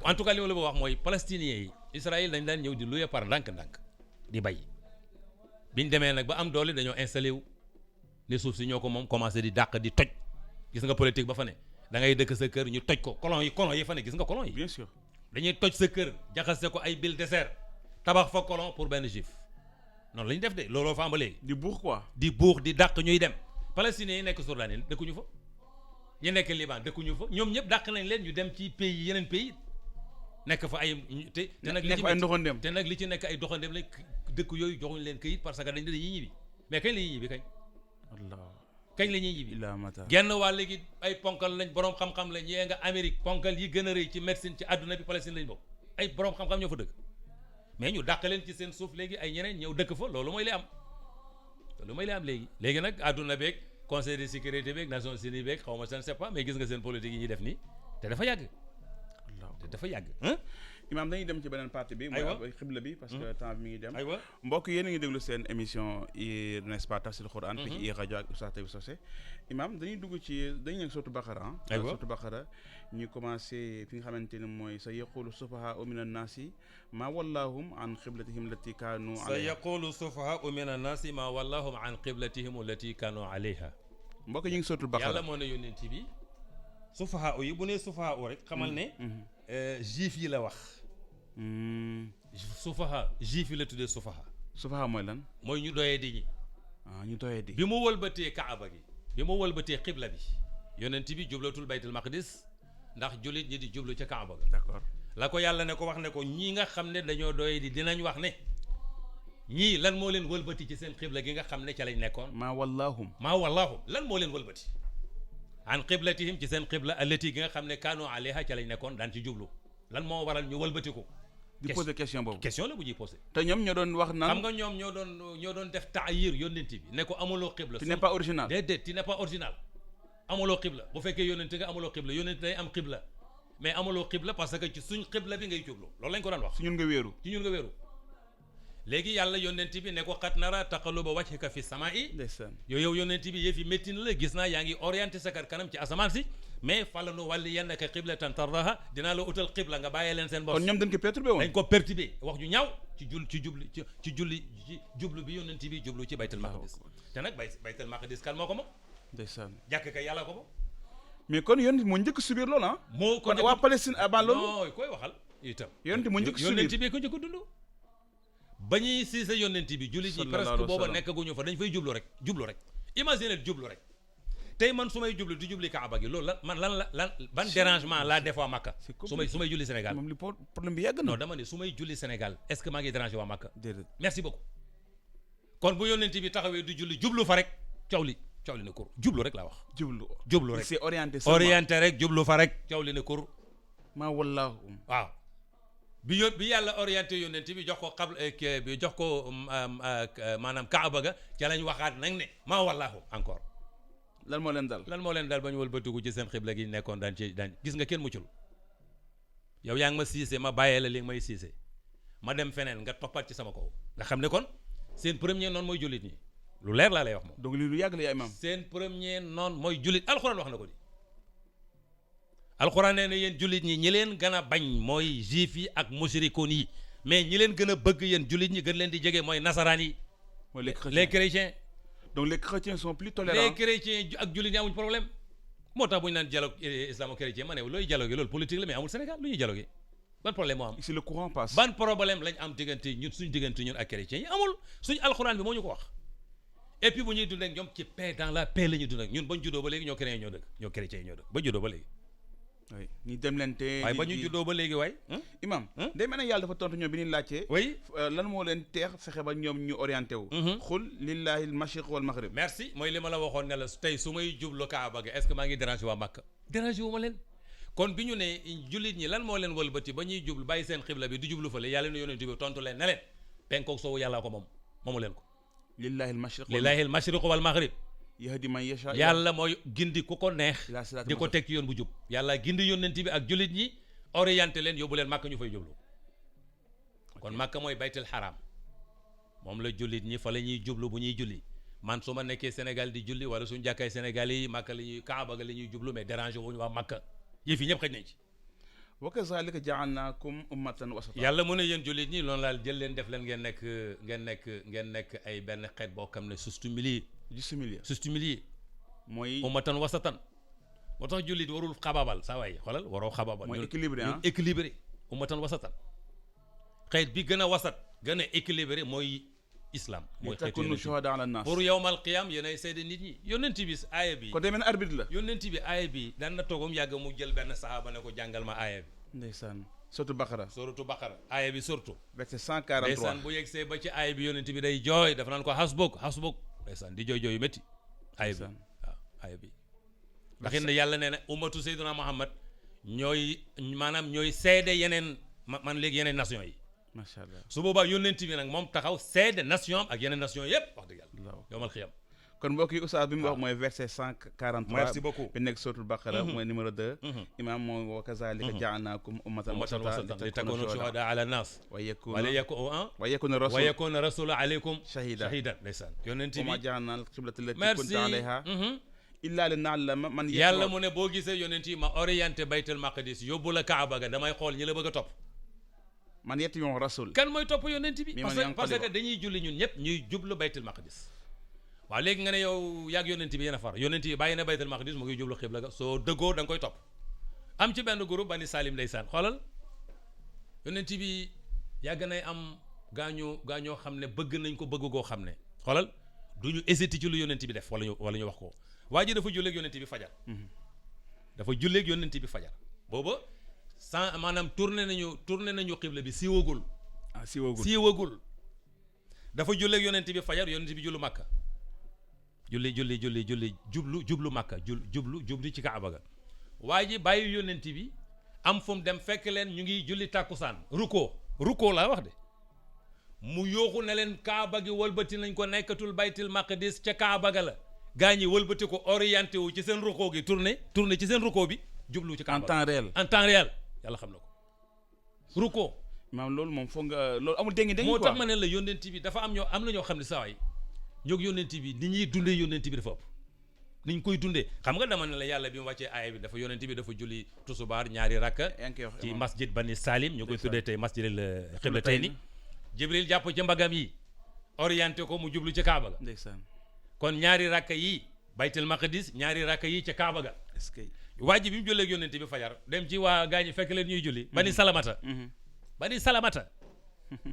en tout cas li ma la bëgg wax mooy palestiniens yi Israël dañ daan ñëw di louer par ndànk-ndànk di bay biñ demee nag ba am doole dañoo installé wu ne suuf si ñoo ko moom commencé di dàq di toj gis nga politique ba fa ne da ngay dëkk sa kër ñu toj ko colon yi fa ne gis nga colon yi. bien sûr dañuy toj sa kër jaxase ko ay ville désert tabax fa colon pour benn juif noonu la ñu def de looloo fa am ba léegi. di buux quoi. di buux di dàq ñuy dem palestiniens yi nekk Jordanie dëkkuñu fa ñu nekk Liban dëkkuñu fa ñoom ñëpp dàq nañ leen ñu dem ci pays yeneen pays. nekk fa ay te nag li ci nekk ay doxandem la dëkk yooyu joxuñ leen këyit parce que dañuy ñibbi mais kañ la ñuy ñibbi kañ la ñuy ñibbi genn waa léegi ay ponkal lañ borom xam-xam lañ yee nga Amérique ponkal yi gën a rëy ci médecine ci àdduna bi Palestine lañ bokk ay borom xam-xam ñoo fa dëkk mais ñu dàq leen ci seen suuf léegi ay ñeneen ñëw dëkk fa loolu mooy li am léegi nag àdduna beeg conseil de sécurité beeg Nations Unies beeg xaw ma je ne sais pas mais gis nga seen politique yi ñuy def nii te dafa yàgg imaam dañuy dem ci beneen partie bi mooy xibla bi parce que temps bi mi ngi dem mbokk yéen a ngi déglu seen émission yi n'est-ce pas Tafsir Quran fii ci rajo ak Oustaz Taïb Socé imaam dañuy dugg ci dañuy nekk sourate Baqara sourate Baqara ñu commencé fi nga xamante ne mooy sa yaqulu sufahaa'u mina naasi maa wallaahum an qiblatihim allati kaanu alayha sa yaqulu sufahaa'u mina naasi maa wallaahum an qiblatihim allati kaanu alayha mbokk ñu ngi sourate Baqara yàlla moo ne yónnent bi sufahaa'u yi bu nee sufahaa'u rek xamal ne juif yi la wax sufaha juif yi la tuddee sufaha mooy lan mooy ñu doyee di ñi ñu doyee di bi mu wëlbatee kaaba gi bi mu wëlbatee xibla bi yonent bi jublatul baytul maqdis ndax jullit ñi di jublu ca kaaba ga d'accord la ko yàlla ne ko wax ne ko ñii nga xam ne dañoo doyee di dinañ wax ne ñii lan moo leen wëlbati ci seen xibla gi nga xam ne ca lañ nekkoon maa wallaahum lan moo leen wëlbati an qiblatihim ci seen xibla allati gi nga xam ne kaanu alayha ca lañ nekkoon daan ci jublu lan moo waral ñu wëlbati ko di poser question boobu question la bu ñuy posé te ñoom ñoo doon wax naan xam nga ñoom ñoo doon def taayir yónnent bi ne ko amuloo xibla tu n'es pas original déedéet tu n'es pas original amuloo xibla bu fekkee yónnent nga amuloo xibla yónnent day am xibla mais amuloo xibla parce que ci suñ xibla bi ngay jublu loolu lañ ko daan wax ci ñun nga wéeru léegi yàlla yónnent bi ne ko xat nara taqalluba wajhika fi samaa'i ndeysaan yow yónnent bi yëf yi métti na la gis naa yaa ngi orienté sa kanam ci asamaan si mais falanu wàlli yannaka qiblatan tardaha dinaa la utal qibla nga bàyyee leen seen bopp kon ñoom dañ ko perturbé woon dañ ko perturbé wax ju ñaaw ci jublu bi yónnent bi jublu ci baytul maqdis te nag baytul maqdis kan moo ko moom ndeysaan jàkk ka yàlla ko moom mais kon yonent moo njëkk subir loolu ah moo ko kon waa Palestine avant loolu non koy waxal itam yonent moo njëkk subir yónnent bi ko njëkk dund ba ñuy siise yónnent bi jullit ñi presque booba nekkaguñu fa dañ fay jublu rek imagine jublu rek tey man su may jublu di jubli Kaaba gi loolu lan ban dérangement laa def waa Makka su may julli Sénégal moom li problème bi yàgg na non dama ne su may julli Sénégal est-ce que maa ngi déranger waa Makka déedéet merci beaucoup kon bu yónnent bi taxawee du julli jublu fa rek coow li ne kur jublu rek laa wax jublu rek c'est orienté rek jublu fa rek coow li ne kur maa wallaahu waaw bi yàlla orienté yónnent bi jox ko bi jox ko maanaam Kaaba ga ca lañ waxaat nag ne maa wallaahu encore lan moo leen dal ba ñu wëlbatiku ci seen xibla gi nekkoon daan gis nga kenn muccul yow yaa ngi ma siise ma bàyyee la li nga may siise ma dem feneen nga toppat ci sama kaw nga xam ne kon seen premier noonu mooy jullit ñi lu leer laa lay wax moom donc lii lu yàgg la yaay maam seen premier noonu mooy jullit alxuraan wax na ko di alxuraan nee na yéen jullit ñi leen gën a bañ mooy juif yi ak mushrikoon yi mais ñi leen gën a bëgg yéen jullit ñi gën leen di jege mooy nasaraan yi les chrétiens donc les chrétiens sont plus tolérants les chrétiens ak jullit ñi amuñ problème moo tax bu ñu naan dialogue islamo-chrétien ma ne looy dialogue loolu politique la mais amul Sénégal lu ñuy dialogue ban problème moo am si le courant passe ban problème lañ am suñu diggante ñun ak chrétiens yi amul suñu alxuraan bi moo ñu ko wax et puis bu ñuy dund ak ñoom ci paix dans la paix la ñuy dund ak ñun bañ juddoo ba léegi ñoo chrétiens ñoo dëkk ba juddoo ba léegi oui ñu dem leen te waaye ba ñu juddoo ba léegi waay imam day mel ne yàlla dafa tontu ñoom bi ñu laajtee oui lan moo leen teex fexe ba ñoom ñu orienté wu xul lillahi al mashriq wal maghrib merci mooy li ma la waxoon ne la tey su may jublu Kaaba ga est-ce que maa ngi déranger waa Makka déranger wu ma leen kon bi ñu ne jullit ñi lan moo leen wëlbati ba ñuy jublu bàyyi seen xibla bi du jublu fële yàlla nu yonent bi tontu leen ne leen penkook soowu yàllaa ko moomu leen ko lillahi al mashriq wal maghrib yahdi man yasha yàlla mooy gindi ku ko neex di ko teg ci yoon bu jub yàlla gindi yónnent bi ak jullit ñi orienté leen yóbbu leen Makka ñu fay jublu kon Makka mooy baytul haram moom la jullit ñi fa la ñuy jublu bu ñuy julli man su ma nekkee Sénégal di julli wala suñu jàkkaay Sénégal yi Makka la ñuy Kaaba ga la ñuy jublu mais déranger wuñu waa Makka yëf yi ñëpp xëj nañ ci wa kazalika ja'alnakum ummatan wasata yàlla mu ne yéen jullit ñi loolu laal jël leen def leen ngeen nekk ay benn xeet boo xam ne juste milieu mooy ummatan wasatan moo tax jullit warul xabaabal saa waay xoolal waroo xabaabal mooy équilibré ummatan wasatan xeet bi gën a wasat gën a équilibré mooy islam mooy xeetu pour yawmal qiyam yéenay seede nit ñi yónnent bi aaya bi kon demee arbitre la yónnent bi aaya bi daan na toogam yàgg mu jël benn sahaaba ne ko jàngal ma aaya bi ndeysaan surtout Baqara aaya bi surtout verset 143 ndeysaan bu yegsee ba ci aaya bi yónnent bi day jooy dafa naan ko hasbuk ndeysaan di jooy yu métti aaya bi waaw aaya bi ndax it ne yàlla nee na ummatu Seydina Muhammad ñooy seede yeneen man léegi yeneen nation yi macha allah su boobaa yónnent bi nag moom taxaw seede nation ak yeneen nation yëpp wax dëgg yàlla yawmal qiyam kon mbokk yi oustaz bi mu wax mooy verset 143 merci beaucoup bi nekk suratul Baqara mooy numéro 2 imam mooy wa kazalika ja'alnakum ummatan wasatan li takunu shuhada ala nas wa yakuna rasulu alaykum shahidan ndeysaan yónnent bi wa ja'alna al-qiblata allati kunta alayha illa lina'lama man yàlla mu ne boo gisee yónnent yi ma orienté baytul maqdis yóbbu la Kaaba ga damay xool ñi la bëgg a topp man yattabi'u rasul kan mooy topp yónnent bi parce que dañuy julli ñun ñëpp ñuy jublu baytul maqdis waaw léegi nga ne yow yàgg yónnent bi yéen a far yónnent bi bàyyi na baytul maqdis mu ngi jublu xibla ga soo dëggoo da nga koy topp am ci benn groupe bani Salim ndeysaan xoolal yónnent bi yàgg nay am gaañoo xam ne bëgg nañ ko bëgg goo xam ne xoolal du ñu hésité ci lu yónnent bi def wala ñu wax ko waa ji dafa julleeg yónnent bi fajar dafa julleeg yónnent bi fajar booba maanaam tourné nañu xibla bi siiwagul dafa julleeg yónnent bi fajar yónnent bi jullu Makka julli jublu Makka jublu ci Kaaba ga waa ji bàyyi yónnent bi am fu mu dem fekk leen ñu ngi julli tàkkusaan ruko laa wax de mu yooxu ne leen Kaaba gi wëlbati nañ ko nekkatul baytul maqdis ca Kaaba ga la gaa ñi wëlbati ko orienté wu ci seen ruko gi tourné ci seen ruko bi jublu ci Kaaba en temps réel yàlla xam na ko ruko maanaam loolu moom foog nga loolu amul dégg moo tax ma ne la yónnent bi dafa am na ñoo xam ne saa waay ñoo yónnent bi ni ñuy dundee yónnent bi dafa ëpp ni ñu koy dundee xam nga dama ne la yàlla bi mu wàccee aaya bi dafa yónnent bi dafa julli tusubaar ñaari rakka ci masjid Bani Salim ñu koy tuddee tey masjidil Qiblatayni Jibril jàpp ci mbagam yi orienté ko mu jublu ci Kaaba ga ndeysaan kon ñaari rakka yi Baytul Maqdis ñaari rakka yi ca Kaaba ga est-ce que waa ji bi mu jullee yónnent bi fajar dem ci waa gaañi fekk leen ñuy julli Bani Salamata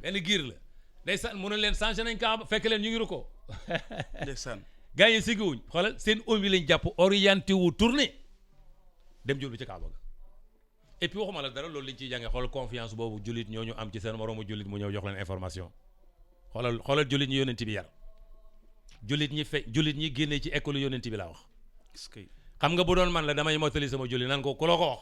benn giir la ndeysaan mu ne leen changé nañ Kaaba fekk leen ñu ngi rukkoo ndeysaan gaa yi siggiwuñ xoolal seen oom yi lañ jàpp orienté wu tourné dem jublu ci Kaaba ga et puis waxuma la dara loolu liñ ciy jàngee xoolal confiance boobu jullit ñooñu am ci seen moroomu jullit mu ñëw jox leen information xoolal jullit ñi yónnent bi yar jullit ñi génnee ci école yónnent bi laa wax est-ce que xam nga bu doon man la damay mottali sama julli naan ko ku la ko wax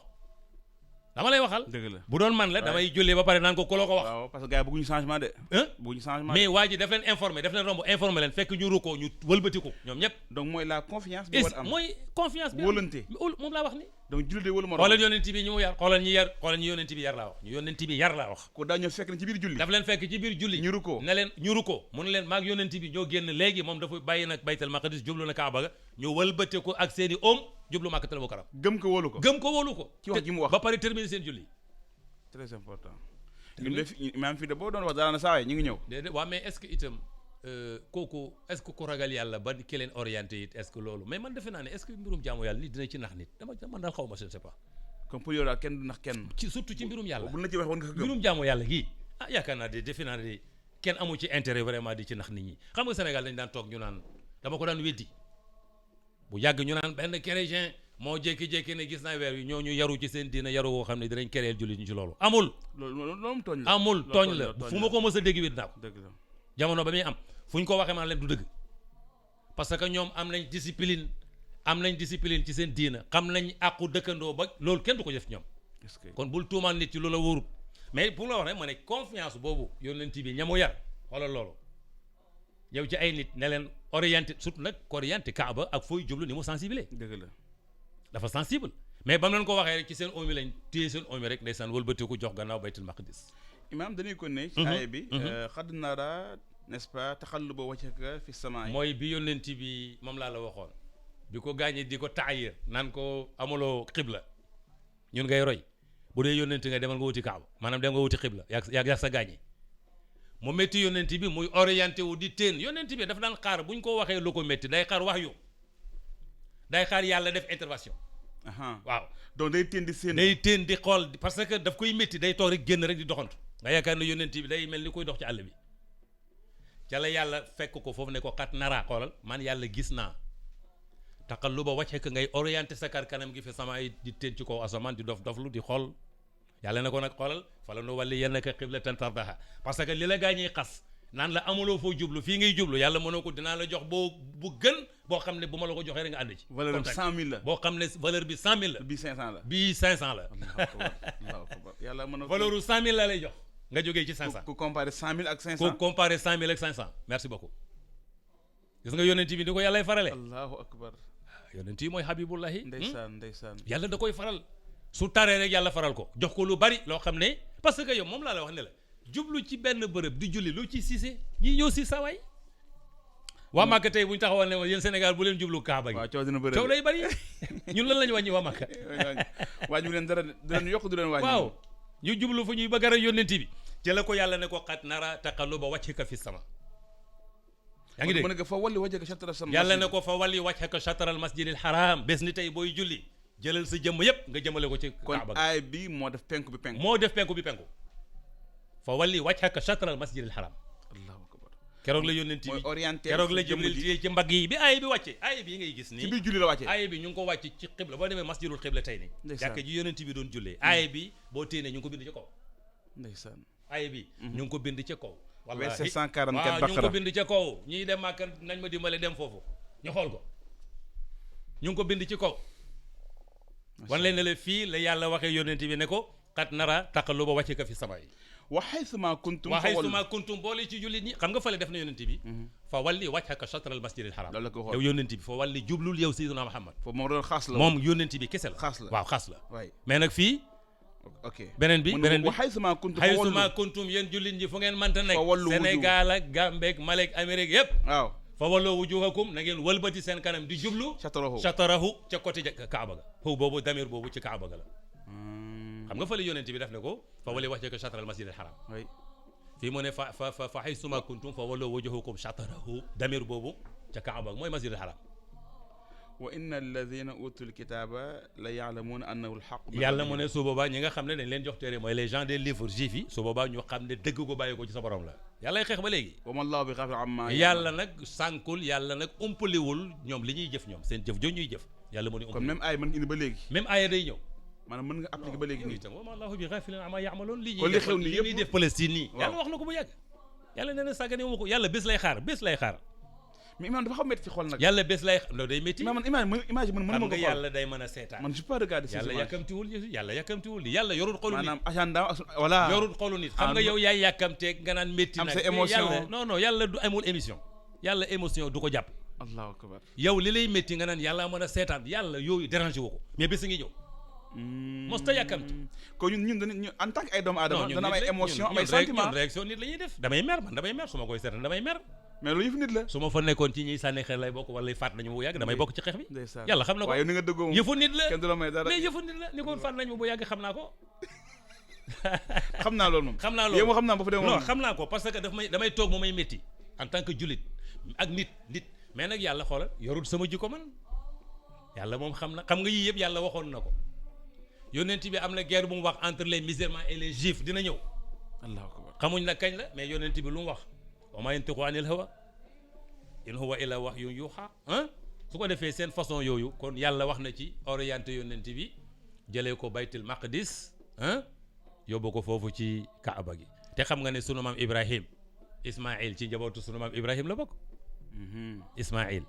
dama lay waxal dëgg la bu doon man la damay julli ba pare naan ko ku la ko wax waaw parce que gars yi bëgguñu changement de bëgguñu changement mais waa ji daf leen romb informé leen fekk ñu rukkoo ñu wëlbatiku ñoom ñëpp donc mooy la confiance bi war am mooy confiance bi wóolante moom laa wax ni donc jullit de wóolu ma xoolal yónnent bi ñu mu yar xoolal ñi yónnent bi yar laa wax ñu yónnent bi yar laa wax ko daa ñëw fekk na ci biir julli daf leen fekk ci biir julli ñu rukkoo ne leen ñu rukkoo mu ne leen maag yónnent bi ñoo génn léegi moom dafa bàyyi nag Baytul Maqdis jublu na Kaaba ga ñu wëlbatiku ak seeni oom jublu Makkatal Mukarram gëm ko wóolu ko ci wax ji mu wax ba pare terminer seen julli très important ñun de maam fii de boo doon wax dara na saa yi ñu ngi ñëw déedéet waaw mais est-ce que itam kooku est-ce que ku ragal yàlla ba ki leen orienté it est-ce que loolu mais man defe naa ne est-ce que mbirum jaamu yàlla nit dina ci nax nit man daal xaw ma je ne sais pas comme pour yow daal kenn du nax kenn ci surtout ci mbirum yàlla bu la ci wax woon nga ko gëm mbirum jaamu yàlla gii yaakaar naa de defe naa ne kenn amu ci intérêt vraiment di ci nax nit ñi xam nga Sénégal dañ daan toog ñu naan dama ko daan weddi bu yàgg ñu naan benn chrétien moo jékki-jékki ne gis naa weer wi ñooñu yaru ci seen diina yaru woo xam ne dinañ kereel jullit ñu ci loolu amul loolu tooñ la amul tooñ la fu ma ko mës a dégg wét naa ko dëgg la jamono ba muy am fu ñu ko waxee maa leen du dëgg parce que ñoom am nañ discipline ci seen diina xam nañ àqu dëkkandoo ba loolu kenn du ko def ñoom kon bul tuumaan nit ci loolu la wóorut mais pour la wax rek ma ne confiance boobu yónnent bi ñamu yar xoolal loolu yow ci ay nit ne leen orienté surtout nag ko orienté Kaaba ak fooy jublu ni mu sensible dëgg la dafa sensible mais ba mu leen ko waxee rek ci seen omi lañ téye seen omi rek ndeysaan wëlbatiku jox gannaaw Baytul Maqdis imaam dañuy ko ne ci aaya bi xadd nara n'est-ce pas taxalluba wajhaka fi samaa mooy bi yónnent bi moom laa la waxoon bi ko gaañee di ko taayir naan ko amuloo xibla ñun ngay roy bu dee yónnent nga demal nga wuti Kaaba maanaam dem nga wuti xibla yaa sa gaañee mu métti yónnent bi muy orienté wu di teen yónnent bi dafa daan xaar bu ñu ko waxee lu ko métti day xaar wax yu day xaar yàlla def intervention waaw donc day teen di seen day teen di xool parce que daf koy métti day toog rek génn rek di doxantu nga yaakaar ne yónnent bi day mel ni koy dox ci àll bi ca la yàlla fekk ko foofu ne ko xat naraa xoolal man yàlla gis naa taqalluba wajhika ngay orienté sa kar kanam gi fi sama ay di teen ci kaw asamaan di doflu di xool yàlla ne ko nag xoolal fala nu walliyannaka qiblatan tardaha parce que li la gaa ñuy xas naan la amuloo foo jublu fii ngay jublu yàlla mënoo ko dinaa la jox bu gën boo xam ne bu ma la ko joxee rek nga ànd ci valeur bi 100 000 la boo xam ne valeur bi 100 000 la bii 500 la bii 500 la Allahu akbar yàlla mën na valeur u 100 000 la lay jox nga jógee ci 500 ku comparer 100 000 ak 500 ku comparer 100 000 ak 500 merci beaucoup gis nga yónnent bi ni ko yàllay farale Allahu akbar yónnent yi mooy habibullahi ndeysaan yàlla da koy faral su taree rek yàlla faral ko jox ko lu bari loo xam ne parce que yow moom laa la wax ne la jublu ci benn bërëb di julli lu ci siise ñi ñëw si sawaay waa Màkka tey bu ñu taxawal ne yéen Sénégal bu leen jublu Kaaba gi waaw coow dina bëri coow lay bari ñun lan lañu wàññi waa Màkka wàññi leen dara du leen yokk du leen wàññi waaw ñu jublu fu ñuy bëgg a yónnent bi ci la ko yàlla ne ko xat nara taqalluba wajhika fi sama yaa ngi dégg mën nga fa walli wajhaka shatara sama yàlla ne ko fa walli wajhaka shatral masjidil haram bés ni tey booy julli jëlal sa jëmm yépp nga jëmale ko ci Kaaba kon aay bi moo def penku bi penku moo def penku bi penku fa walli wajhaka shatral masjidil haram Allahu akbar keroog la yónnent bi orienté keroog la Jibril téye ci mbagg yi bi aaya bi wàcce aaya bi ngay gis nii ci biir julli la wàcce aaya bi ñu ngi ko wàcc ci xibla boo demee masjidul xibla tey ni jàkk ji yónnent bi doon jullee aaya bi boo téenee ñu ngi ko bind ci kaw ndeysaan aaya bi ñu ngi ko bind ci kaw verset 144 waaw ñu ngi ko bind ci kaw ñiy dem Màkka nañ ma dimbale dem foofu ñu xool ko ñu ngi ko bind ci kaw wan leen ne la fii la yàlla waxee yónnent bi ne ko xat nara taqalluba wajhika fi samaa'i wa haythuma kuntum wa haythuma kuntum boole ci jullit ñi xam nga fale def na yónnent bi fa walli wajhaka shatral masjidil haram loolu la ko xool yow yónnent bi fa walli jublul yow sayyiduna Muhammad foofu moom doon xaas la moom yónnent bi kese la xaas la waaw xaas la waay mais nag fii ok beneen bi wa haysuma kuntum yéen jullit ñi fu ngeen mënta nekk fa wallu Sénégal ak Gambie ak Mali ak Amérique yëpp waaw fa walloo wujuhakum na ngeen wëlbati seen kanam di jublu chatarahu ca côté Kaaba ga foofu boobu damir boobu ci Kaaba ga la xam nga fële yonent bi def ne ko fa wali wax ko chatral masjid al haram fii mu ne fa haysuma kuntum fa walloo wujuhakum chatarahu damir boobu ca Kaaba ga mooy masjid al haram wa inna alladhina utul kitaba la ya'lamuna annahu al-haqq yàlla mu ne su boobaa ñi nga xam ne dañ leen jox téere mooy les gens des livres juifs yi su boobaa ñu xam ne dëgg ko bàyyi ko ci sa borom la yàlla xeex ba léegi wa ma allahu bi ghafilin amma yàlla nag sànkul yàlla nag umpaliwul ñoom li ñuy jëf ñoom seen jëf jooju ñuy jëf yàlla mu ne kon même aaya mën nga indi ba léegi même aaya day ñëw maanaam mën nga appliquer ba léegi nii itam wa ma allahu bi ghafilin amma ya'malun li ñuy def Palestine nii yàlla wax na ko bu yàgg yàlla nee na sàggane wu ko yàlla bés lay xaar mais imam dafa xaw métti ci xol nag yàlla bés lay loolu day métti man image mën ma ko xool yàlla day mën a seetaan man je peux regarder yàlla yàkkamtiwul yàlla yorul xolu nit maanaam agenda voilà yorul xolu nit xam nga yow yaay yàkkamteeg nga naan métti nag am sa émotion non yàlla du amul émission yàlla émotion du ko jàpp allahu akbar yow li lay métti nga naan yàlla mën a seetaan yàlla yooyu dérangé wu ko mais bés ngi ñëw mos ta yàkkamti ko ñun dañu en tant que ay doomu aadama dana am ay émotion am ay sentiment réaction nit la ñuy def damay mer su ma koy seetaan damay mer mais loolu yëfu nit la su ma fa nekkoon ci ñiy sànni xel lay bokk wala faat nañu bu yàgg damay bokk ci xeex bi yàlla xam na ko waaye ni nga dëggoo yëfu nit la kenn du la may dara mais yëfu nit la ni ko faat nañu bu yàgg xam naa ko xam naa loolu moom xam naa loolu yow moo xam naa ba fa dem non xam naa ko parce que damay toog mu may métti en tant que julit ak nit mais nag yàlla xoolal yorul sama jikko man yàlla moom xam nga yii yëpp yàlla waxoon na ko yonent bi am na guerre bu mu wax entre les musulmans et les juifs dina ñëw allahu akbar xamuñ nag kañ la mais yonent bi lu mu wax wa maa yantiqu anil hawa in huwa illa wahyun yuuhaa su ko defee seen façon yooyu kon yàlla wax na ci orienté yonent bi jëlee ko baytul maqdis yóbbu ko foofu ci kaaba gi te xam nga ne sunu maam Ibrahim Ismaïl ci njabootu sunu maam Ibrahim la bokk Ismaïl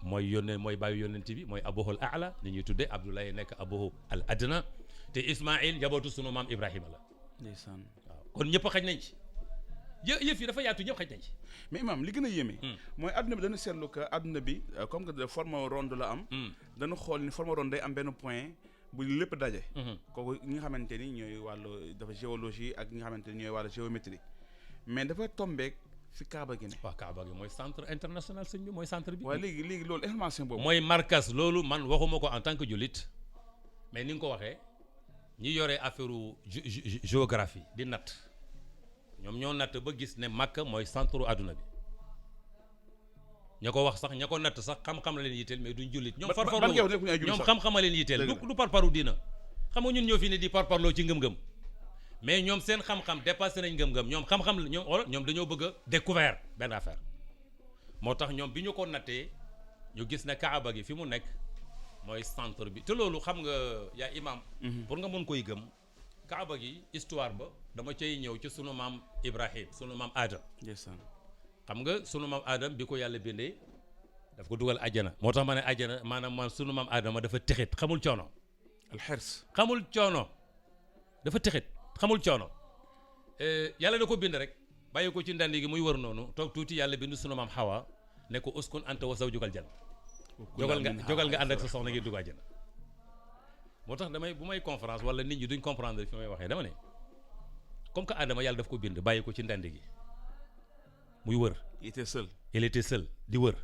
mooy bàyyi yonent bi mooy abuhul aala ni ñuy tuddee Abdoulaye nekk abuhu al adna te Ismaïl njabootu sunu maam Ibrahima la ndeysaan waaw kon ñëpp xaj nañ ci yëf yi dafa yaatu ñëpp xaj nañ ci mais imam li gën a yéeme mooy adduna bi dañu seetlu que adduna bi comme que forme ronde la am dañu xool ni forme ronde day am benn point bu lépp daje kooku ñi nga xamante ni ñooy wàllu dafa géologie ak ñi nga xamante ni ñooy wàllu géométrie mais dafa tombeek fi Kaaba gi ne waaw Kaaba gi mooy centre international sëñ bi mooy centre bi waaye léegi loolu information boobu mooy markas loolu man waxuma ko en tant que jullit mais ni nga ko waxee ñi yore affaire géographie di natt ñoom ñoo natt ba gis ne Makka mooy centre àdduna bi ña ko wax sax ña ko natt sax xam-xam la leen yitteel mais duñ jullit ñoom farfarloo ñoom xam-xama leen yitteel du parparu diina xam nga ñun ñoo fi ne di parparloo ci ngëm-ngëm mais ñoom seen xam-xam dépassé nañ ngëm-ngëm ñoom xam-xam ñoom dañoo bëgg a découvert benn affaire moo tax ñoom bi ñu ko nattee ñu gis ne Kaaba gi fi mu nekk mooy centre bi te loolu xam nga yaa imam pour nga mën koy gëm Kaaba gi histoire ba dama cay ñëw ci sunu maam Ibrahim sunu maam Adam xam nga sunu maam Adam bi ko yàlla bindee daf ko dugal àjjana moo tax ma ne àjjana maanaam sunu maam Adama dafa texit xamul coono alxirs xamul coono dafa texit xamul coono yàlla da ko bind rek bàyyi ko ci ndandi gi muy wër noonu toog tuuti yàlla bind sunu maam Hawa ne ko uskun anta wa zawjugal janna jogal nga ànd ak sa soxna ngir dugg àjjana moo tax bu may conférence wala nit ñi duñ comprendre fi may waxee dama ne comme que Adama yàlla daf ko bind bàyyi ko ci ndandi gi muy wër il était seul di wër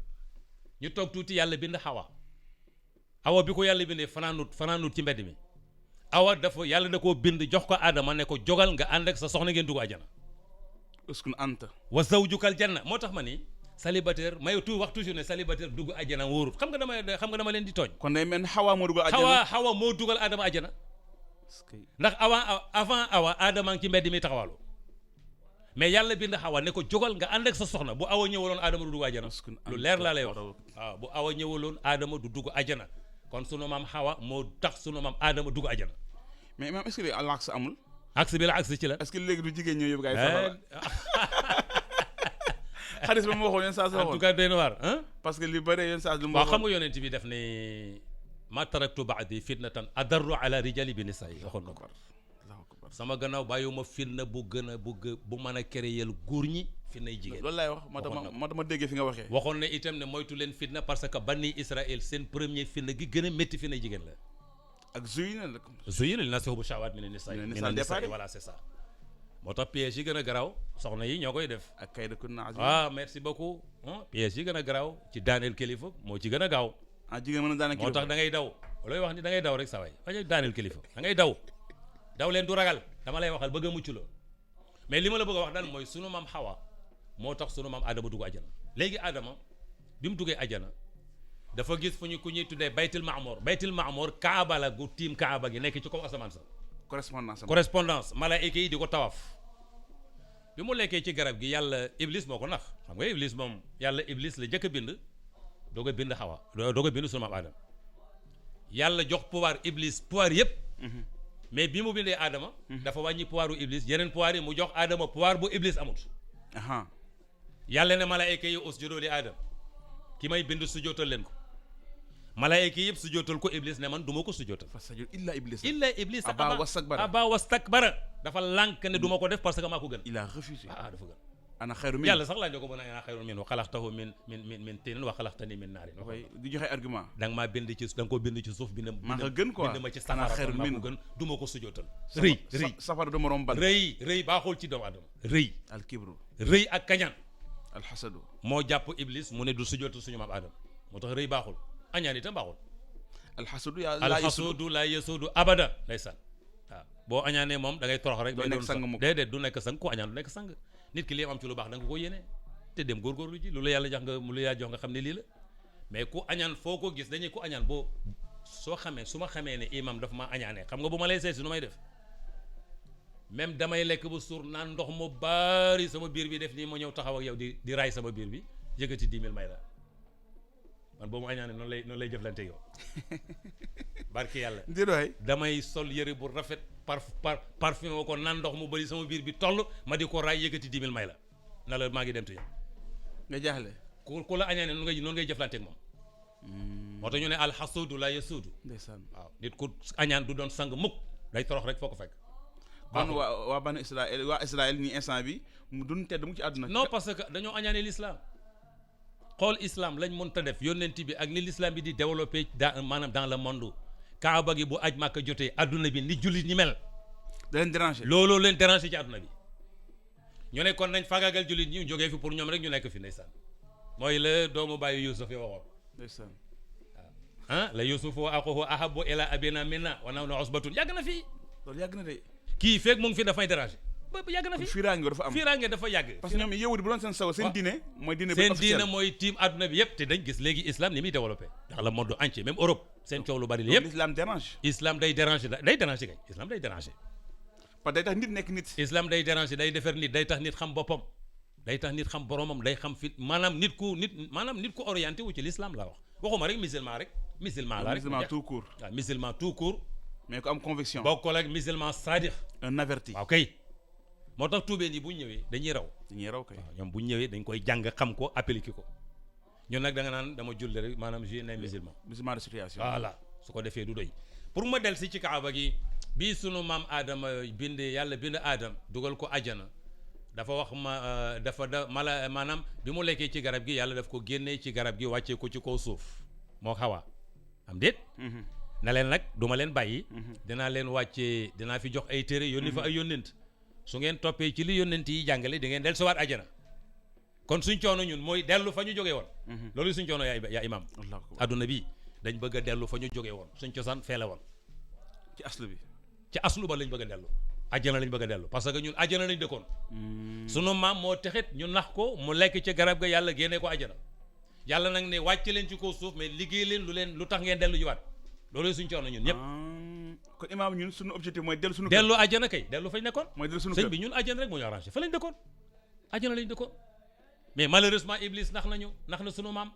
ñu toog tuuti yàlla bind Hawa bi ko yàlla bindee fanaanut ci mbedd mi Awa yàlla da koo bind jox ko Adama ne ko jogal nga ànd ak sa soxna ngeen dugg àjjana uskun anta wa zawjukal janna moo tax ma ni célibataire may wax toujours ne célibataire dugg àjjana wóorut xam nga dama leen di tooñ kon day mel ni Hawa moo dugal àjjana Hawa moo dugal Adama àjjana ndax avant Awa Adama ngi ci mbedd mi taxawaalu mais yàlla bind Hawa ne ko jogal nga ànd ak sa soxna bu Awa ñëwaloon Adama du dugg àjjana lu leer laa lay wax waaw bu Awa ñëwaloon Adama du dugg àjjana kon sunu maam Hawa moo tax sunu maam Adama dugg àjjana mais imam est-ce que léegi àllaax amul axe bi la axe ci la est-ce que léegi du jigéen ñoo yóbbu gars yi safara xadis ba mu waxoon yéen saa si waxoon en tout cas doy na waar parce que li bëri yéen saa lu mu waaw xam nga yonent bi def ne ma taraktu ba'di fitnatan adarru ala rijali bi nisa'i waxoon na ko sama gannaaw bàyyiwuma fitna bu gën a bu mën a créer góor ñi fitnay jigéen loolu laay wax moo tax ma déggee fi nga waxee waxoon ne itam ne moytu leen fitna parce que banni Israël seen premier fitna gi gën a métti fitnay jigéen la ak zuyina li nasihu bu shawaat min an-nisaa voilà c'est ça moo tax piège yi gën a garaaw soxna yi ñoo koy def ak kayda kunna azim merci beaucoup piège yi gën a garaaw ci daaneel kilifa moo ci gën a gaaw jigéen mën a daaneel kilifa moo tax da ngay daw looy wax ni da ngay daw rek sa waay bañ a daaneel kilifa da ngay daw leen du ragal dama lay waxal bëgg a mucc la mais li ma la bëgg a wax daal mooy sunu maam Hawa moo tax sunu maam Adama dugg ajana léegi Adama bi mu duggee ajana dafa gis fu ñu ku ñuy tuddee baytul maamour kaaba la gu tiim kaaba gi nekk ci kaw asamaan sa correspondance malaayika yi di ko tawaf bi mu lekkee ci garab gi yàlla iblis moo ko nax xam nga iblis moom yàlla iblis la jëkk a bind doog a bind Hawa doog a bind sunu maam Adama yàlla jox pouvoir iblis pouvoir yëpp mais bi mu bindee Adama dafa wàññi pouvoiru iblis yeneen pouvoir yi mu jox Adama pouvoir bu iblis amut yàlla ne malaayika yi usjudu li Adama ki may bind sujootal leen ko malaayika yëpp sujootal ko iblis ne man du ma ko sujootal fasajud illa iblis aba wastakbara dafa lànk ne du ma ko def parce que maa ko gën il a refusé dafa gën ana xayru min yàlla sax laa ñoo ko mën a ana xayru min wa xalaqtahu min tinin wa xalaqtani min naarin di joxe argument da nga maa bind ci da nga ko bind ci suuf bind maa ko gën quoi bind ma ci safara maa ko gën du ma ko sujootal rëy safara du morom bal rëy baaxul ci doomu adama rëy al kibru rëy ak kañaan alxasadu moo jàpp iblis mu ne du sujootal suñu maam Adama moo tax rëy baaxul añaan itam baaxul alxasudu la yasudu abada ndeysaan waaw boo añaanee moom da ngay torox rek déedéet du nekk sang ku añaan du nekk sang nit ki li am ci lu baax da nga ko yéene te dem góorgóorlu ji lu la yàlla jox nga xam ne lii la mais ku añaan foo ko gis dañuy ku añaan boo su ma xamee ne imam dafa ma añaanee xam nga bu ma lay seet si nu may def même damay lekk ba suur naan ndox mu bari sama biir bi def nii ma ñëw taxaw ak yow di raay sama biir bi yëkkati 10 000 may la man boo mu añaanee noonu lay jëflante yow barki yàlla damay sol yëre bu rafet parfum ko naan ndox mu bari sama biir bi toll ma di ko raay yëkkati 10 000 may la na la maa ngi dem tu yow nga jaaxle ku la añaanee noonu ngay jëflante ak moom moo tax ñu ne alxasuudu la yasuudu ndeysaan waaw nit ku añaan du doon sang mukk day torox rek foo ko fekk kon waa banu Israël nii instant bi mu dun tedd mu ci àdduna non parce que dañoo añaane l'islam xool islam lañ mënta def yónnent bi ak ni l'islam bi di développé maanaam dans le monde kaaba gi bu aj Màkka jotee adduna bi ni jullit ñi mel da leen déranger looloo leen déranger ci adduna bi ñu ne kon nañ fagagal jullit ñi jógee fi pour ñoom rek ñu nekk fi ndeysaan mooy la doomu bàyyi Yuusuf yi waxoon ndeysaan waaw la Yuusuf wa axuhu ahabbu ila abina minna wa nahnu usbatun yàgg na fii loolu yàgg na de kii feeg mu ngi fi dafay déranger ba yàgg na fi fiiraange dafa yàgg parce que ñoom yahudi bu doon seen saw seen diine mooy diine seen diine mooy tiim adduna bi yëpp te dañ gis léegi islam ni muy développé dans le monde entier même Europe seen coow lu bari li yëpp l'islam dérange islam day déranger kay islam day déranger parce que day tax nit nekk nit islam day déranger day defar nit day tax nit xam boppam day tax nit xam boromam day xam fit maanaam nit ku orienté wu ci l'islam laa wax waxuma rek musulman la rek tout court waaw musulman tout court mais ku am conviction bokkul ak musulman sadiq un averti waaw kay moo tax tuubeen yi bu ñu ñëwee dañuy raw kay waaw ñoom bu ñu ñëwee dañ koy jàng xam ko appliquer ko ñun nag da nga naan dama julli rek maanaam je ne musulman de situation voilà su ko defee du doy pour ma del si ci kaaba gi bii sunu maam Adama yàlla bind Adam dugal ko ajana dafa wax maanaam bi mu lekkee ci garab gi yàlla daf ko génnee ci garab gi wàccee ko ci kaw suuf moo Hawa am déet na leen nag du ma leen bàyyi dinaa leen wàccee dinaa fi jox ay téere yónni fa ay yónnent su ngeen toppee ci li yónnent yi jàngale di ngeen del suwaat ajana kon suñ coono ñun mooy dellu fa ñu jógee woon loolu suñ coono yaa imam adduna bi dañ bëgg a dellu fa ñu jógee woon suñ cosaan feele woon ci aslu ba lañ bëgg a dellu ajana lañ bëgg a dellu parce que ñun ajana lañ dëkkoon sunu maam moo texit ñu nax ko mu lekk ci garab ga yàlla génnee ko ajana yàlla nag ne wàcc leen ci kaw suuf mais liggéey leen lu tax ngeen dellu jiwaat loolu suñ coono ñun ñëpp kon imaam ñun suñu objectif mooy dellu suñu dellu ajana kay dellu fañ nekkoon mooy dellu suñu sëñ bi ñun ajana rek moo ñu arrangé fa lañ dëkkoon ajana lañ dëkkoon mais malheureusement Iblis nax na sunu maam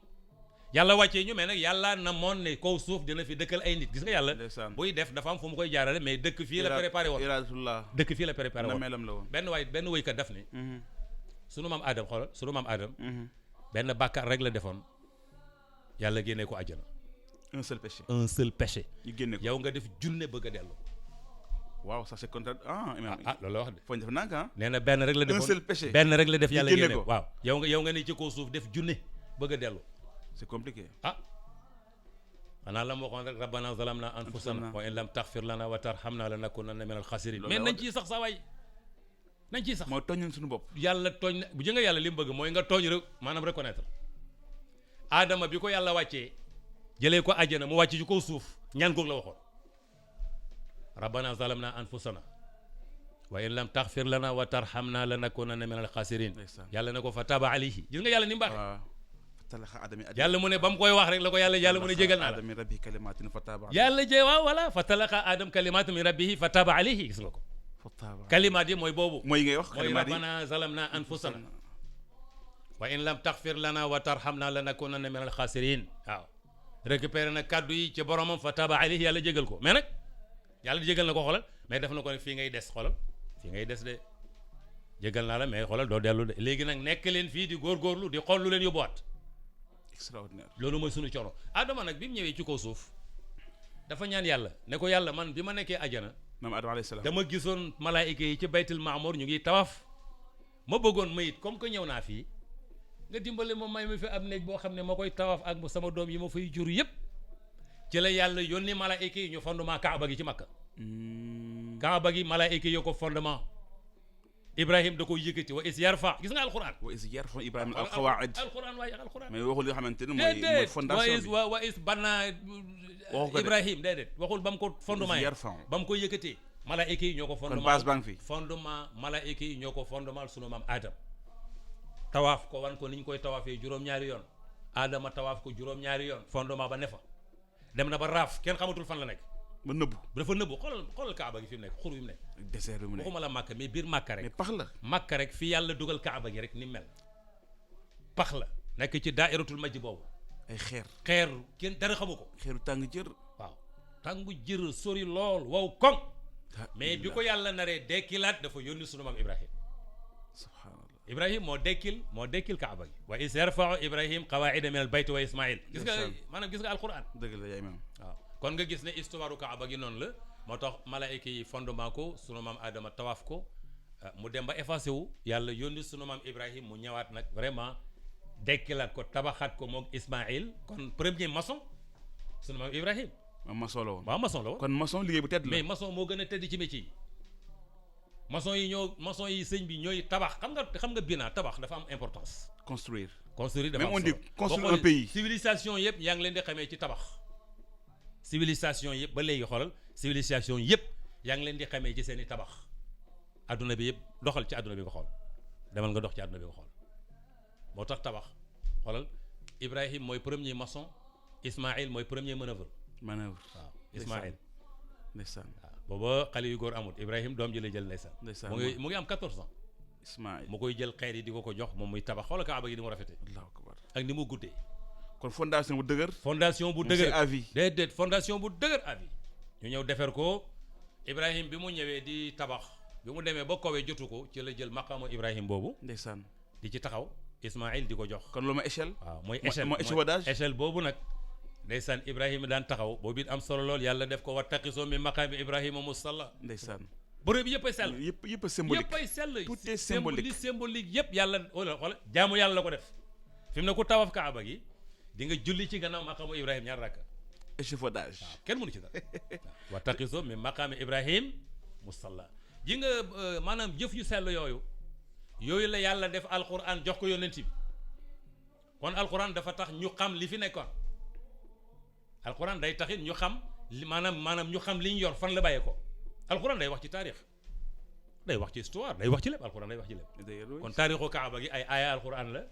yàlla wàccee ñu mais nag yàlla na moon ne kaw suuf dina fi dëkkal ay nit gis nga yàlla buy def dafa am fu mu koy jaarale mais dëkk fii la préparé woon benn waykat daf ne sunu maam Adam benn bàkkaar rek la defoon yàlla génnee ko àjjana un seul péché ñu génne ko yow nga def junne bëgg a dellu waaw ça c'est contraire loolu la wax de foo ñu def nag nee na benn rek la defoon un seul péché benn rek la def yàlla génne ko waaw yow nga ne ci kaw suuf def junne bëgg a dellu c'est compliqué xanaa la ma waxoon rek rabbana zalamna anfusana wa in lam taghfir lana wa tarhamna lanakunanna minal khasirin mais nañ ciy sax saa waay nañ ciy sax mooy tooñ nañ suñu bopp yàlla tooñ na bu jënga yàlla li mu bëgg mooy nga tooñ rek maanaam reconnaître aadama bi ko yàlla wàccee jëlee ko àjjana mu wàcc ci kaw suuf ñaan goog la waxoon rabbana zalamna anfusana wa in lam taghfir lana wa tarhamna lanakunanna minal khasirin yàlla ne ko fa taba alayhi gis nga yàlla ni mu baaxee yàlla mu ne ba mu koy wax rek la ko yàlla mu ne jégal naa la yàlla jee waaw voilà fa talaqa adam kalimatin min rabbihi fa taba alayhi gis nga ko kalimaat yi mooy boobu mooy ngay wax mooy rabbana zalamna anfusana wa in lam taghfir lana wa tarhamna lanakunanna minal khasirin waaw récupéré na kaddu yi ci boromam fa taba alayhi yàlla jégal ko mais nag yàlla jégal na ko xoolal mais def na ko ne fii ngay des xoolal fii ngay des de jégal naa la mais xoolal doo dellu de léegi nag nekk leen fii di góorgóorlu di xool lu leen yóbbuwaat extraordinaire loolu mooy sunu coono Adama nag bi mu ñëwee ci kaw suuf dafa ñaan yàlla ne ko yàlla man bi ma nekkee ajana maam Adama alayhi salaam dama gisoon malaayika yi ci baytul maamour ñu ngi tawaf ma bëggoon mayit comme que ñëw naa fii nga dimbale ma may ma fi ab néeg boo xam ne ma koy tawaf ak sama doom yi ma fay jur yëpp ci la yàlla yónni malaayika yi ñu fondement kaaba gi ci makka kaaba gi malaayika yi ko fondement Ibrahim da ko yëkkati wa is yarfa gis nga alquran wa is yarfa Ibrahim alqawaid alquran waaye alquran mais waxul li nga xamante ne mooy fondation bi wa is banna Ibrahim déedéet waxul ba mu ko fondement yi ba mu ko yëkkatee malaayika yi ñoo ko fondement kon base baa ngi fi fondement malaayika yi ñoo ko fondement sunu maam Adam tawaaf ko wan ko ni ñu koy tawaafee juróom-ñaari yoon Adama tawaaf ko juróom-ñaari yoon fondement ba ne fa dem na ba raaf kenn xamatul fan la nekk ba nëbbu dafa nëbbu xoolal kaaba gi fi mu nekk xur bi mu nekk désert bi mu nekk waxuma la màkk mais biir màkk rek mais pax la màkk rek fi yàlla dugal kaaba gi rek ni mel pax la nekk ci daa'iratul majj boobu ay xeer kenn dara xamu ko xeeru tàng jër waaw tàngu jër sori lool wow koŋ mais bi ko yàlla naree dekkilaat dafa yónni sunu maam Ibrahim subhanallah Ibrahim moo dekkil kaaba gi wa is yarfa'u Ibrahim qawaa'ida min al bayt wa Ismaïl gis nga maanaam gis nga alquran dëgg la yaay maam waaw kon nga gis ne histoire kaaba gi noonu la moo tax malaayika yi fondement ko sunu maam Adama tawaaf ko mu dem ba effacé wu yàlla yónni sunu maam Ibrahim mu ñëwaat nag vraiment dekkilaat ko tabaxaat ko moog Ismaïl kon premier maçon sunu maam Ibrahim maçon la woon waaw maçon la woon kon maçon liggéey bu tedd la mais maçon moo gën a tedd ci métier yi maçon yi sëñ bi ñooy tabax xam nga binaa tabax dafa am importance construire dafa même am on dit solo construire un pays civilisation yëpp yaa ngi leen di xamee ci tabax civilisation yëpp ba léegi xoolal civilisation yëpp yaa ngi leen di xamee ci seen i tabax adduna bi yëpp doxal ci adduna bi nga xool demal nga dox ci adduna bi nga xool moo tax tabax xoolal Ibrahim mooy premier maçon Ismaïl mooy premier manœuvre waaw Ismaïl ndeysaan waaw booba xale yu góor amul Ibrahim doom ji la jël ndeysaan mu ngi am 14 ans Ismaïl mu koy jël xeer yi di ko jox moom muy tabax xoolal kaaba gi ni mu rafetee allahu akbar ak ni mu guddee kon fondation bu dëgër c'est à vie déedéet fondation bu dëgër à vie ñu ñëw defer ko Ibrahim bi mu ñëwee di tabax bi mu demee ba kowee jotu ko ci la jël maqaamu Ibrahim boobu ndeysaan di ci taxaw Ismaïl di ko jox kon loolu mooy échelle waaw mooy échelle écheveautage échelle boobu nag ndeysaan Ibrahima daan taxaw boobu it am solo lool yàlla def ko wattaqisu min maqaami Ibrahima musalla ndeysaan bërëb yëpp ay sell yëpp a symbolique yëpp ay sell tout est symbolique li symbolique yëpp yàlla xool jaamu yàlla la ko def fi mu ne ku tawaf kaaba gi di nga julli ci gannaaw maqaamu Ibrahima ñaar rakka écheveautage waaw kenn mënu ci dara wattaqisu min maqaami Ibrahim musalla ji nga maanaam jëf yu sell yooyu la yàlla def alquran jox ko yonent bi kon alquran dafa tax ñu xam li fi nekkoon alquran day taxit ñu xam li maanaam ñu xam li ñu yor fan la bàyyee ko alquran day wax ci taarix day wax ci histoire day wax ci lépp alquran day wax ci lépp kon taarixu kaaba gi ay aaya alquran la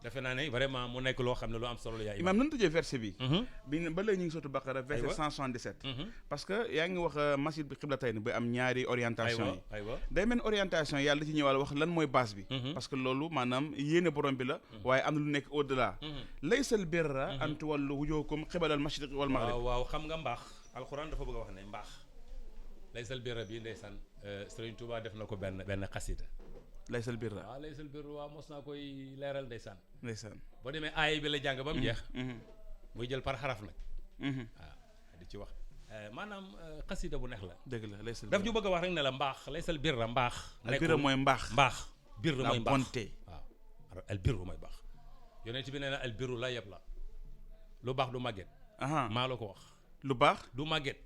defe naa ne vraiment mu nekk loo xam ne lu am solo la yaa imaam nan tëjee verset bi ba léegi ñu ngi sotu Baqara verset 177 parce que yaa ngi wax masjid bi xiblatayni ba am ñaari orientation yi day mel orientation yàlla ci ñëwal wax lan mooy base bi parce que loolu maanaam yéene borom bi la waaye am na lu nekk au delà laysal birra an tuwallu wujuhakum qibalal mashriq wal maghrib waaw xam nga mbaax alquran dafa bëgg a wax ne mbaax laysal birra bi ndeysaan Serigne Touba def na ko benn xasida laysal birra waaw laysal birra waaw mos naa koy leeral ndeysaan boo demee aaya bi la jàng ba mu jeex muy jël par xaraf nag waaw di ci wax maanaam xasida bu neex la dëgg la laysal daf ñu bëgg a wax rek ne la mbaax laysal birra mbaax birra mooy mbaax birra mooy mbaax bonté waaw al birru mooy baax yonent bi nee na al birru la yëpp la lu baax du màgget maa la ko wax. lu baax du màgget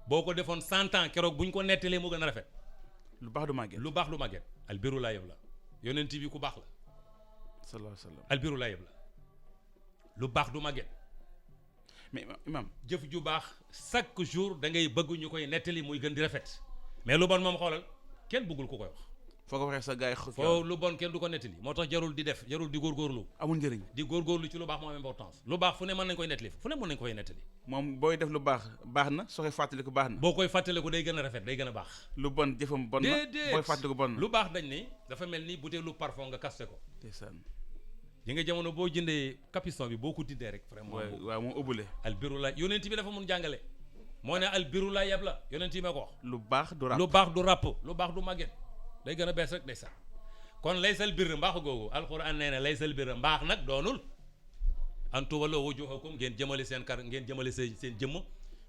boo ko defoon 100 ans keroog bu ñu ko nettalee mu gën a rafet. lu baax du màgget. lu baax du màgget. albiru laa yëb la yonent bi ku baax la. sallallahu alayhi wa sallam. albiru laa yëb la lu baax du màgget. mais imam jëf ju baax chaque jour da ngay bëgg ñu koy nettali muy gën di rafet mais lu bon moom xoolal kenn bëggul ku koy wax. foo ko waxee sa gars yi. foo lu bon kenn du ko nettali moo tax jarul di def jarul di góorgóorlu. amul njëriñ. di góorgóorlu ci lu baax moo am importance. lu baax fu ne mën nañ koy nettali fu ne mën nañ koy nettali. moom booy def lu baax baax na soo koy fàttaliku baax na. boo koy fàttaliku day gën a rafet day gën a baax. lu bon jëfam bon na. déedéet booy fàttaliku bon na. lu baax dañ ni dafa mel ni butéelu parfum nga kaste ko. ndeysaan. yi nga jamono boo jëndee capiston bi boo ko dindee rek. vraiment waaw moom ëbbule. albiru la yonent bi dafa mun jàngale. moo ne albiru la yab la yonent yi ma ko wax. lu baax du ràpp. lu baax du ràpp lu baax du màgget day gën a bees rek day sax kon laysal birr mbaax googu alquran nee na laysal birr mbaax nag doonul an tuwallu wujuhakum ngeen jëmale seen kar ngeen jëmale seen jëmm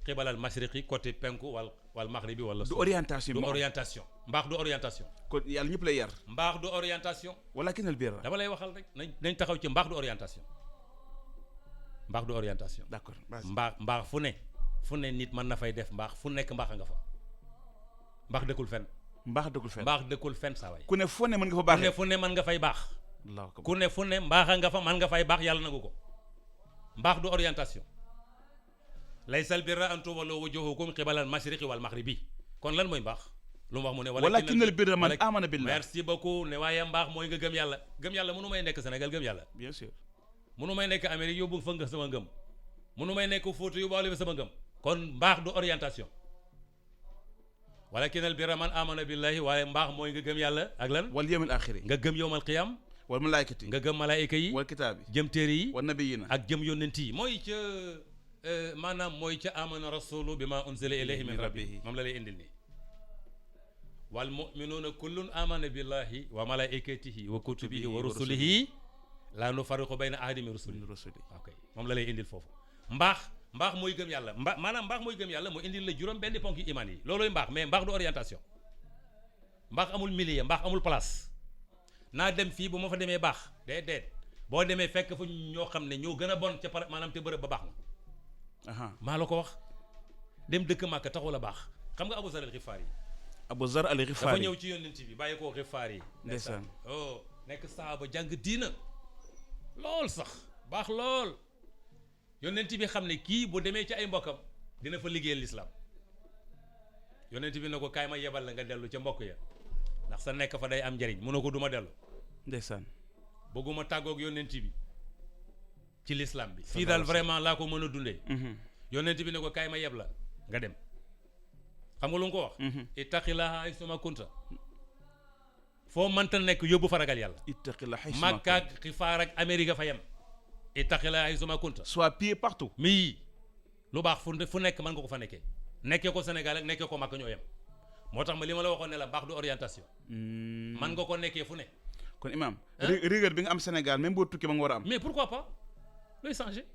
xibalal mashriqi côté penku wal maghribi wala. du orientation du orientation mbaax du orientation. kon yàlla ñëpp lay yar. mbaax du orientation. walaakinal birra. dama lay waxal rek nañ taxaw ci mbaax du orientation. mbaax du orientation. d'accord mbaax fu ne nit mën na fay def mbaax fu nekk mbaax nga fa mbaax dëkkul fenn. mbaax dëkkul fenn saa waay. ku ne fu ne mën nga fa baaxee. ku ne fu ne mën nga fay baax. ku ne fu ne mbaaxa nga fa mën nga fay baax yàlla nagu ko. mbaax du orientation. laysal birra an tuwallu wujuhakum qibala al mashriqi wal maghribi kon lan mooy mbaax. lu mu wax mu ne. walaakinal birra man amana billah. merci beaucoup ne waaye mbaax mooy nga gëm yàlla. gëm yàlla mënu may nekk Sénégal gëm yàlla. bien sûr. mënu may nekk Amérique yóbbu fa nga sama ngëm. mënu may nekk Fuuta yóbbaale sama ngëm. kon mbaax du orientation. walakinal birra man amana billahi waaye mbaax mooy nga gëm yàlla ak lan. wal yawmil aaxiri. nga gëm yawmal qiyaam. wal malaayikati. nga gëm malaayika yi. wal kitaabi. jëm téere yi. wan nabiyyiina. ak jëm yónnent yi mooy ca maanaam mooy ca amana rasulu bima unzila ilayhi min rabbihi moom la lay indil nii. wal mu'minuuna kullun amana billahi wa malaikatihi wa kutubihi wa rusulihi la nufarriqu bayna ahadin min rusulihi. ok moom la lay indil foofu. mbaax mooy gëm yàlla maanaam mbaax mooy gëm yàlla mu indil la juróom benn ponk yi imaan yi loolooy mbaax mais mbaax du orientation. mbaax amul milieu mbaax amul place naa dem fii bu ma fa demee baax déedéet boo demee fekk fa ñoo xam ne ñoo gën a bon ca maanaam te bërëb ba baax na. maa la ko wax dem dëkk Màkka taxul a baax xam nga Abu Zar al-Xifaari yi. Abu Zar al-Xifaari dafa ñëw ci yonent bi bàyyi koo Xifaari yi. ndeysaan nekk saaba jàng diina lool sax baax lool. yonent bi xam ne kii bu demee ci ay mbokkam dina fa liggéeyal lislaam yonent bi ne ko kaay ma yebal la nga dellu ca mbokk ya ndax sa nekk fa day am njëriñ mu ne ko du ma dellu. ndeysaan. bëgguma tàggoog yonent bi ci lislaam bi. fii daal vraiment laa ko mën a dundee. yonent bi ne ko kaay ma yeb la nga dem xam nga lu nga ko wax. ittaqillaaha haysuma kunta foo mënta nekk yóbbu fa ragal yàlla. ittaqillaaha haysuma kunta Makka ak Xifaar ak Amérique fa yem. ittaqillaaha haysuma kunta soit pied partout. mii lu baax fu nekk mën nga ko fa nekkee nekkee ko Sénégal ak nekkee ko Makka ñoo yem moo tax ma li ma la waxoon ne la baax du orientation. mën nga ko nekkee fu ne. kon imam rigueur bi nga am Sénégal même boo tukki ma nga war a am. mais pourquoi pas looy changer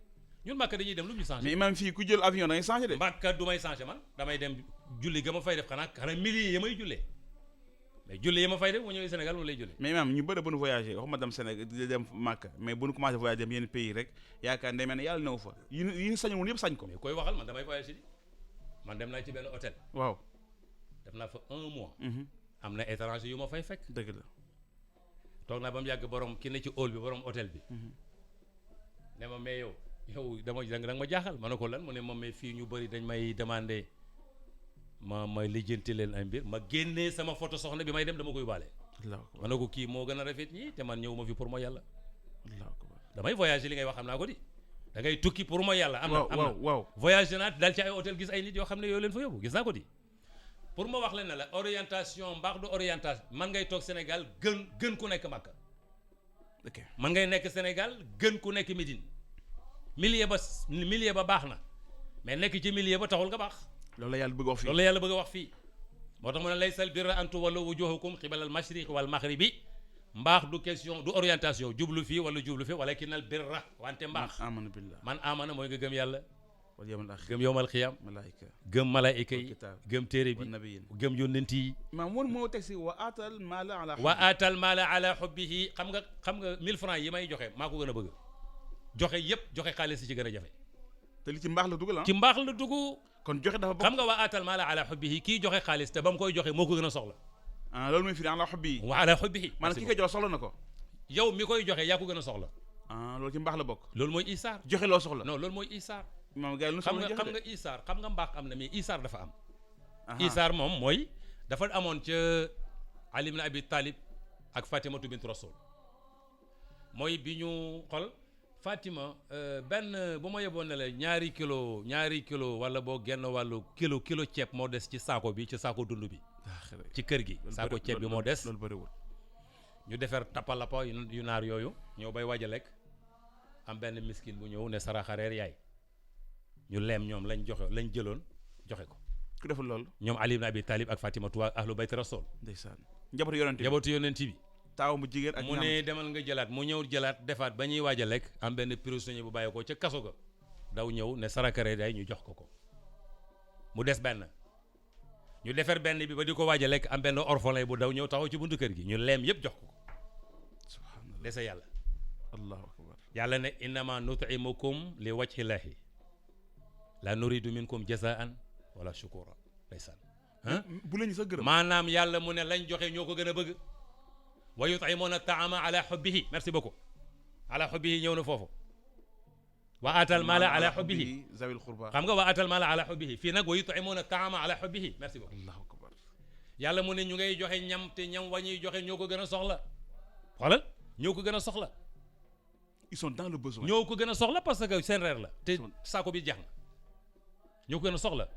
ñun Makka dañuy dem lu ñu changer. mais imam fii ku jël avion da ngay changer de. Makka du may changer man damay dem julli ga ma fay def xanaa milliers ya may jullee mais julli ya ma fay def mu ñëwee Sénégal mu lay jullee. mais imam ñu bëri bu nu voyagé waxuma dem Sénégal di dem Makka mais bu nu commencé voyagé dem yenn pays rek yaakaar ndemee ne yàlla newu fa yi ñu sañoon yëpp sañ ko. mais koy waxal man damay voyagé di man dem naa ci benn hôtel. waaw def naa fa 1 mois. am na étranger yu ma fay fekk. dëgg la. toog naa ba mu yàgg borom ki ne ci hall bi borom hôtel bi. ne ma mais yow danga ma jaaxal ma ne ko lan mu ne ma mais fii ñu bëri dañ may demandé ma lijjanti leen ay mbir ma génnee sama photo soxna bi may dem dama koy baale. ma ne ko kii moo gën a rafet ñii te man ñëw ma fi pour ma yàlla. damay voyager li ngay wax xam naa ko di. da ngay tukki pour ma yàlla. am na waaw voyagé naa daal ci ay hôtel gis ay nit yoo xam ne yoo leen fa yóbbu gis naa ko di. pour ma wax leen ne la orientation mbaax du orientation man ngay toog Sénégal gën ku nekk Makka. ok man ngay nekk Sénégal gën ku nekk Médine. milieu ba baax na mais nekk ci milieu ba taxul nga baax. loolu la yàlla bëgg a wax fii loolu la yàlla bëgg a wax fii. moo tax mu ne laysal birra an tuwallu wujuhakum qibala al mashriqi wal maghribi mbaax du question du orientation jublu fii wala jublu fii walakinnal birra wante mbaax. man amana mooy nga gëm yàlla. gëm yowmal xiyaam. gëm malaayika yi. gëm téere bi gëm yónnent yi. moo teg si wa aatal maala ala hubbihi xam nga 1000 francs yi may joxe maa ko gën a bëgg. joxe yëpp joxe xaalis ci gën a jafe te li ci mbaax la dugal ci mbaax la dugg. kon joxe dafa bokk. xam nga wa aatal maala ala hubbihi kii joxe xaalis te ba mu koy joxe moo ko gën a soxla. loolu mooy firi ala hubbi. wa ala hubbihi. maanaam ki ko jox soxla na ko. yow mi koy joxe yaa ko gën a soxla. loolu ci mbaax la bokk. loolu mooy isaar. joxe loo soxla. non loolu mooy isaar. moom gars yi lu soxla xam nga isaar xam nga mbaax am na mais isaar dafa am. isaar moom mooy dafa amoon ca Ali ibn Abi Talib ak Fatimatu bint Rasul mooy bi ñu xol Fatima benn bu ma yeboon ne la ñaari kilo wala boo genn wàllu kilo ceeb moo des ci saako bi ci saako dund bi ci kër gi saako ceeb bi moo des loolu bëriwul ñu defar tapalapa yu naar yooyu ñëw bay waaj a lekk am benn miskin bu ñëw ne saraxareer yaay ñu leem ñoom lañ jëloon joxe ko ku deful loolu ñoom Ali ibn Abi Talib ak Fatimatu ahlu bayti rasul ndeysaan njabootu yonent bi taaw mu jigéen ak mu ne demal nga jëlaat mu ñëw jëlaat defaat ba ñuy waaj a lekk am benn prisonnier bu bàyyi ko ca kaso ga daw ñëw ne sarakare day ñu jox ko mu des benn ñu defar benn bi ba di ko waaj a lekk am benn orphelin bu daw ñëw taxaw ci buntu kër gi ñu leem yëpp jox ko subhanallah dese yàlla allahu akbar yàlla ne innama nut'imukum li wajhillahi la nuridu minkum jazaan wala shukura ndeysaan bu lañu sa gërëm maanaam yàlla mu ne lañ joxe ñoo ko gën a bëgg wa yut'imuna ta'ama ala hubbihi merci beaucoup ala hubbihi ñëw na foofu wa atal mala ala hubbihi zawil qurba xam nga wa atal mala ala hubbihi fii nag wa yut'imuna ta'ama ala hubbihi merci beaucoup allahu akbar yàlla mu ne ñu ngay joxe ñam te ñam wa ñuy joxe ñoo ko gën a soxla xoolal ñoo ko gën a soxla ils sont dans le besoin ñoo ko gën a soxla parce que seen reer la te saako bi jeex na ñoo ko gën a soxla